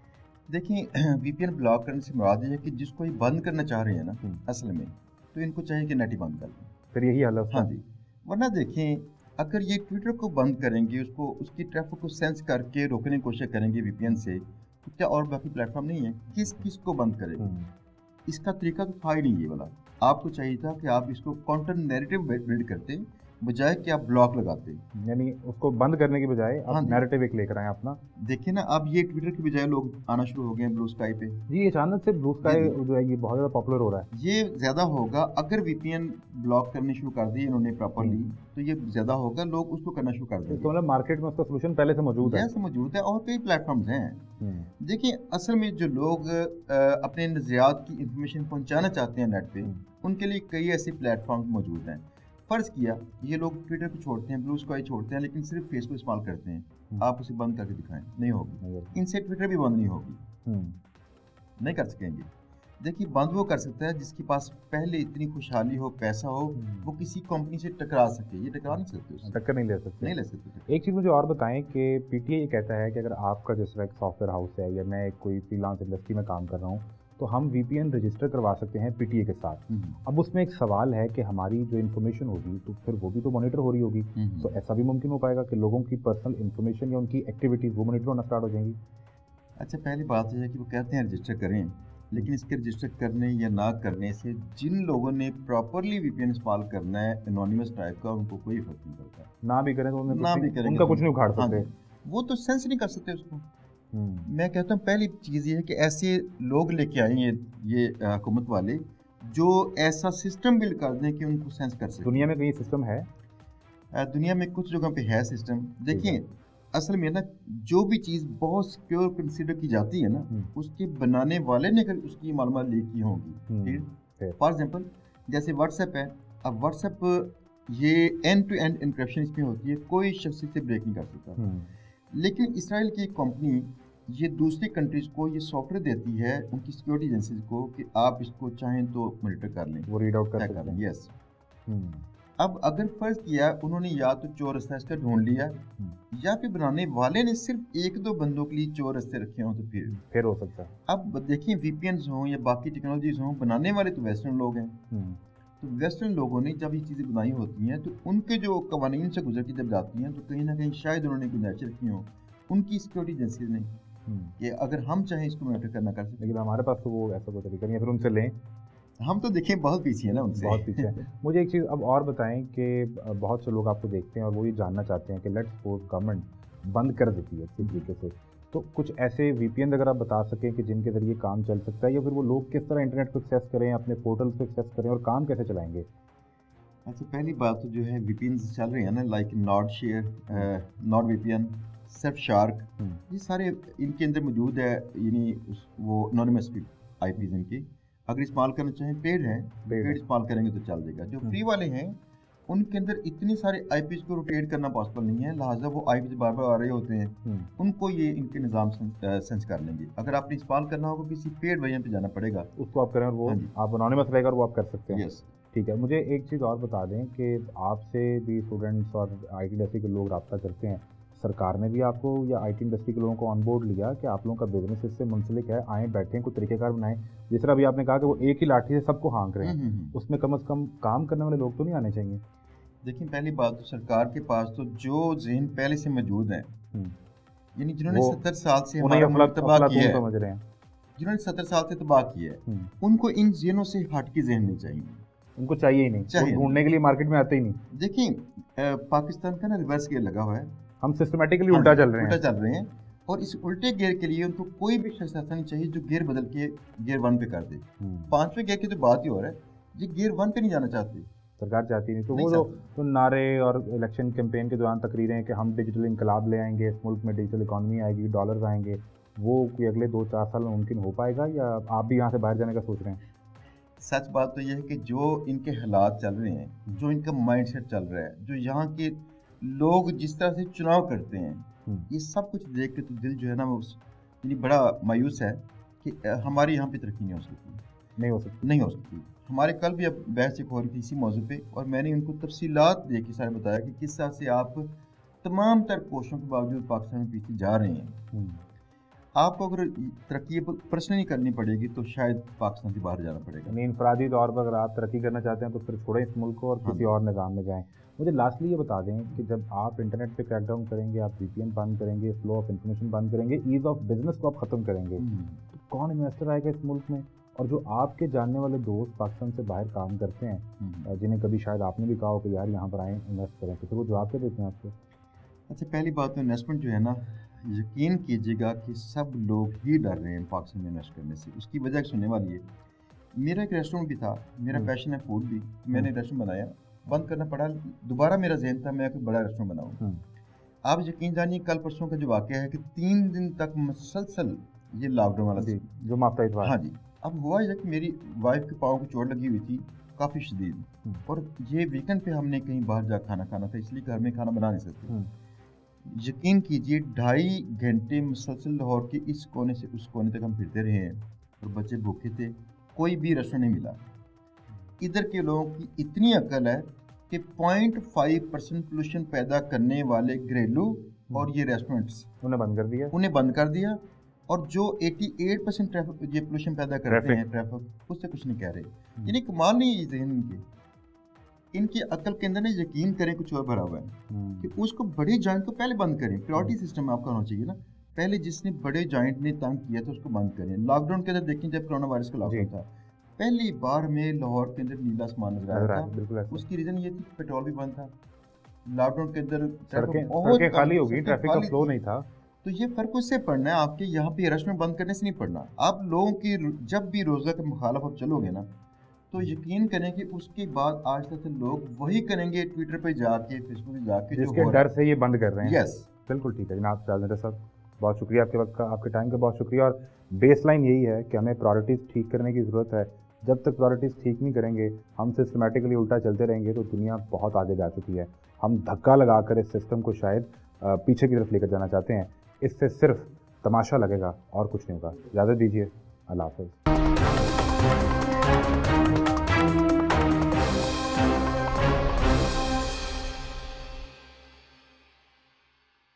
देखिए VPN ब्लॉक करने से मुराद ये है कि जिसको ये बंद करना चाह रहे हैं ना असल में, तो इनको चाहिए कि नेट ही बंद कर दें। फिर यही हाल है उसका? हाँ जी, वरना देखें अगर ये ट्विटर को बंद करेंगे, उसको उसकी ट्रैफिक को सेंस करके रोकने की कोशिश करेंगे VPN से, तो क्या और बाकी प्लेटफॉर्म नहीं है? किस को बंद करेंगे? इसका तरीका तो था ही नहीं ये वाला। आपको चाहिए था कि आप इसको कंटेंट नैरेटिव बिल्ड करते बजाय कि आप ब्लॉक लगाते, यानी उसको बंद करने की बजाय हाँ आप जी। नैरेटिव एक लेकर आए अपना। देखिए ना अब ये ट्विटर की बजाय लोग आना शुरू हो गए हैं ब्लू स्काई पे। जी अचानक से ब्लू स्काई जी, जी। जो है ये बहुत ज़्यादा पॉपुलर हो रहा है। ये ज़्यादा होगा अगर VPN ब्लॉक करने शुरू कर दिए इन्होंने प्रॉपरली, तो ये ज़्यादा होगा, लोग उसको करना शुरू कर तो देंगे। मतलब मार्केट में उसका सोल्यूशन पहले से मौजूद है। यस मौजूद है और कई प्लेटफॉर्म्स हैं। हम्म, देखिए असल में जो लोग अपने नज़रियात की इंफॉर्मेशन पहुंचाना चाहते हैं नेट पे, उनके लिए कई ऐसे प्लेटफॉर्म्स मौजूद हैं। फ़र्ज़ किया ये लोग ट्विटर को छोड़ते हैं, ब्लू स्काई छोड़ते हैं, लेकिन सिर्फ फेस को इस्तेमाल करते हैं, आप उसे बंद करके दिखाएं, नहीं होगी। नहीं इनसे ट्विटर भी बंद नहीं होगी, हम्म, नहीं कर सकेंगे। देखिए बंद वो कर सकता है जिसके पास पहले इतनी खुशहाली हो, पैसा हो, वो किसी कंपनी से टकरा सके। ये टकरा नहीं सकते उससे, टक्कर नहीं ले सकते। नहीं ले सकते। एक चीज़ मुझे और बताएं कि PTA ये कहता है कि अगर आपका जिस तरह एक सॉफ्टवेयर हाउस है या मैं एक कोई फ्रीलांस इंडस्ट्री में काम कर रहा हूँ तो हम VPN रजिस्टर करवा सकते हैं PTA के साथ। अब उसमें एक सवाल है कि हमारी जो इन्फॉर्मेशन होगी तो फिर वो भी तो मॉनिटर हो रही होगी, तो ऐसा भी मुमकिन हो पाएगा कि लोगों की पर्सनल इन्फॉर्मेशन या उनकी एक्टिविटीज़ वो मॉनिटर होना स्टार्ट हो जाएंगी? अच्छा पहली बात यह है कि वो कहते हैं रजिस्टर करें, लेकिन इसके रजिस्टर करने या ना करने से जिन लोगों ने प्रॉपरली VPN इस्तेमाल करना है एनोनिमस टाइप का, उनको कोई फर्क नहीं पड़ता। ना भी करें तो उन्हें ना कुछ भी नहीं- करेंगे उनका तो- कुछ नहीं उखाड़ हाँ सकते। जी, वो तो सेंस नहीं कर सकते उसको। हम्म, मैं कहता हूँ पहली चीज़ ये है कि ऐसे लोग लेके आए ये हुकूमत वाले जो ऐसा सिस्टम बिल्ड कर दें कि उनको सेंस कर सकें। दुनिया में कहीं सिस्टम है? दुनिया में कुछ जगह पे है सिस्टम। देखिए असल में ना जो भी चीज़ बहुत सिक्योर कंसिडर की जाती है ना, उसके बनाने वाले ने अगर उसकी मालूमात लीक की होंगी, फिर? ठीक, फॉर एग्जांपल जैसे व्हाट्सएप है। अब व्हाट्सएप ये एंड टू एंड इंक्रिप्शन इसमें होती है, कोई शख्स इसे ब्रेक नहीं कर सकता। लेकिन इसराइल की एक कंपनी ये दूसरी कंट्रीज़ को ये सॉफ्टवेयर देती है, उनकी सिक्योरिटी एजेंसीज को, कि आप इसको चाहें तो मॉनिटर कर लें, वो रीड आउट कर चेक सकते कर हैं। लें। यस, हम्म, अब अगर फ़र्ज़ किया उन्होंने या तो चोर रास्ता इसका ढूंढ लिया, या फिर बनाने वाले ने सिर्फ एक दो बंदों के लिए चोर रास्ते रखे हों, तो फिर हो सकता है। अब देखिए VPNs हों या बाकी टेक्नोलॉजीज हों, बनाने वाले तो वेस्टर्न लोग हैं। तो वेस्टर्न लोगों ने जब ये चीज़ें बनाई होती हैं तो उनके जो कवानीन से गुजर के जब जाती हैं तो कहीं ना कहीं शायद उन्होंने गुंजाइश रखी हो उनकी सिक्योरिटी एजेंसीज ने कि अगर हम चाहें इसको मॉनिटर करना कर सकते। लेकिन हमारे पास तो वो ऐसा कोई तरीका नहीं है, फिर उनसे लें। हम तो देखें बहुत पीछे है ना उनसे, बहुत पीछे है। मुझे एक चीज़ अब और बताएं कि बहुत से लोग आपको देखते हैं और वो ये जानना चाहते हैं कि लेट्स सपोज गवर्नमेंट बंद कर देती है किसी तरीके से, तो कुछ ऐसे VPN अगर आप बता सकें कि जिनके ज़रिए काम चल सकता है, या फिर वो लोग किस तरह इंटरनेट को एक्सेस करें, अपने पोर्टल को एक्सेस करें और काम कैसे चलाएंगे? अच्छा पहली बात तो जो है VPNs चल रहे हैं ना, like Nord share, Nord VPN, Surfshark, ये सारे इनके अंदर मौजूद है, यानी वो एनोनिमस IPs इनकी अगर इस्तेमाल करना चाहें पेड है, पेड इस्तेमाल करेंगे तो चल देगा। जो फ्री वाले हैं उनके अंदर इतनी सारे IPs को रोटेट करना पॉसिबल नहीं है, लिहाजा वो IPs बार बार आ रहे होते हैं, उनको ये इनके निज़ाम सेंस कर लेंगे। अगर आपने इस्तेमाल करना होगा किसी पेड वर्जन पे जाना पड़ेगा, उसको आप करें और वो आप एनोनिमस रहेगा और वो आप कर सकते हैं। यस ठीक है। मुझे एक चीज़ और बता दें कि आपसे भी स्टूडेंट्स और IT इंडस्ट्री के लोग रब्ता करते हैं, सरकार ने भी आपको या IT इंडस्ट्री के लोगों को ऑन बोर्ड लिया कि आप लोगों का बिजनेस इससे मुंसलिक है, आएँ बैठें कुछ तरीक़ेकार बनाएं। जिस तरह अभी आपने कहा कि वो एक ही लाठी से सबको हाँक रहे हैं, उसमें कम से कम काम करने वाले लोग तो नहीं आने चाहिए? देखिए पहली बात तो सरकार के पास तो जो ज़हन पहले से मौजूद है, यानी जिन्होंने 70 साल से हमारा मुल्क तबाह किया है, समझ रहे हैं, जिन्होंने 70 साल से तबाह किया है, उनको इन जहनों से हट के जहन नहीं चाहिए। उनको चाहिए ही नहीं, चाहिए वो ढूंढने के लिए मार्केट में आते ही नहीं। देखिए पाकिस्तान का ना रिवर्स गियर लगा हुआ है, हम सिस्टमेटिकली उल्टा चल रहे हैं। उल्टा चल रहे हैं, और इस उल्टे गियर के लिए उनको कोई भी शख्स ऐसा नहीं चाहिए जो गियर बदल के गियर 1 पे कर दे। 5वें गियर की तो बात ही हो रहा है, ये गियर 1 पे नहीं जाना चाहते, सरकार चाहती नहीं। तो नहीं वो जो तो नारे और इलेक्शन कैंपेन के दौरान तकरीरें कि हम डिजिटल इनकलाब ले आएंगे, इस मुल्क में डिजिटल इकॉनमी आएगी, डॉलर्स आएंगे, वो कोई अगले 2-4 साल में मुमकिन हो पाएगा, या आप भी यहाँ से बाहर जाने का सोच रहे हैं? सच बात तो यह है कि जो इनके हालात चल रहे हैं, जो इनका माइंडसेट चल रहा है, जो यहाँ के लोग जिस तरह से चुनाव करते हैं, ये सब कुछ देख के तो दिल जो है ना वो यानी बड़ा मायूस है कि हमारे यहाँ पे तरक्की नहीं हो सकती, नहीं हो सकती। हमारे कल भी अब बहस एक हो रही थी इसी मौजू पे, और मैंने उनको तफसीलात दे के सारे बताया कि किस तरह से आप तमाम तर कोशिशों के बावजूद पाकिस्तान में पीछे जा रहे हैं। आपको अगर तरक्की पर्सनली करनी पड़ेगी तो शायद पाकिस्तान से बाहर जाना पड़ेगा। नहीं, इनफरादी तौर पर अगर आप तरक्की करना चाहते हैं तो फिर छोड़ें इस मुल्क को और किसी और निज़ाम में जाएं। मुझे लास्टली ये बता दें कि जब आप इंटरनेट पे क्रैकडाउन करेंगे, आप VPN बंद करेंगे, फ्लो ऑफ इन्फॉर्मेशन बंद करेंगे, ईज़ ऑफ बिजनेस को आप ख़त्म करेंगे, तो कौन इन्वेस्टर आएगा इस मुल्क में? और जो आपके जानने वाले दोस्त पाकिस्तान से बाहर काम करते हैं, जिन्हें कभी शायद आपने भी कहा हो कि यार यहाँ पर आएँ इन्वेस्ट करें, तो फिर वो जवाब क्या देते हैं आपको? अच्छा, पहली बात तो इन्वेस्टमेंट जो है ना, यकीन कीजिएगा कि सब लोग ही डर रहे हैं पाकिस्तान में इन्वेस्ट करने से। उसकी वजह सुनने वाली है, मेरा एक रेस्टोरेंट भी था, मेरा पैशन है फूड भी, मैंने रेस्टोरेंट बनाया, बंद करना पड़ा, दोबारा मेरा जहन था मैं कोई बड़ा रेस्टोरेंट बनाऊँ। आप यकीन जानिए कल परसों का जो वाक़या है कि 3 दिन तक मुसलसल ये लॉकडाउन वाला जो माफ़ता इतवार। हाँ जी। अब हुआ यह कि मेरी वाइफ के पाँव को चोट लगी हुई थी काफ़ी शदीद, और ये वीकेंड पे हमने कहीं बाहर जा खाना खाना था, इसलिए घर में खाना बना नहीं सकते। यकीन कीजिए 2.5 घंटे मुसलसल लाहौर के इस कोने से उस कोने तक हम फिरते रहे हैं, और बच्चे भूखे थे, कोई भी रेस्टोरेंट नहीं मिला। इधर के लोगों की इतनी अकल है कि 0.5% पोल्यूशन पैदा करने वाले घरेलू और ये रेस्टोरेंट्स उन्हें बंद कर दिया, और जो 88% ट्रैफिक ये पोल्यूशन पैदा करते हैं ट्रैफिक, उससे कुछ नहीं कह रहे। यानी कमाल नहीं है ये जहन इनकी अकल के अंदर ना यकीन करें कुछ और भरा हुआ है कि उसको बड़े जॉइंट को पहले बंद करें। प्रायोरिटी सिस्टम आपका होना चाहिए ना, पहले जिसने बड़े जॉइंट ने तंग किया था उसको बंद करें। लॉकडाउन के अंदर देखें, जब कोरोना वायरस का लॉकडाउन था, पहली बार में लाहौर के अंदर नीला आसमान नजर आया था। उसकी रीजन ये थी पेट्रोल भी बंद था, लॉकडाउन के अंदर सड़कें खाली हो गई, ट्रैफिक का फ्लो नहीं था। तो ये फर्क उससे पड़ना है, आपके यहाँ पे रेस्टोरेंट बंद करने से नहीं पड़ना। आप लोगों की जब भी रोज़ा के मुखालफ आप चलोगे ना, तो यकीन करें कि उसके बाद आज तक लोग वही करेंगे, ट्विटर पे जाके, फेसबुक पे जाके, जिसके डर से ये बंद कर रहे हैं। यस, बिल्कुल ठीक है जनाब राजेंद्र साहब, बहुत शुक्रिया आपके वक्त का, आपके टाइम का बहुत शुक्रिया। और बेस लाइन यही है कि हमें प्रायोरिटीज़ ठीक करने की ज़रूरत है। जब तक प्रायोरिटीज़ ठीक नहीं करेंगे, हम सिस्टमेटिकली उल्टा चलते रहेंगे, तो दुनिया बहुत आगे जा चुकी है। हम धक्का लगाकर इस सिस्टम को शायद पीछे की तरफ लेकर जाना चाहते हैं, इससे सिर्फ तमाशा लगेगा और कुछ नहीं होगा। इजाज़त दीजिए, अल्लाह हाफ़िज़।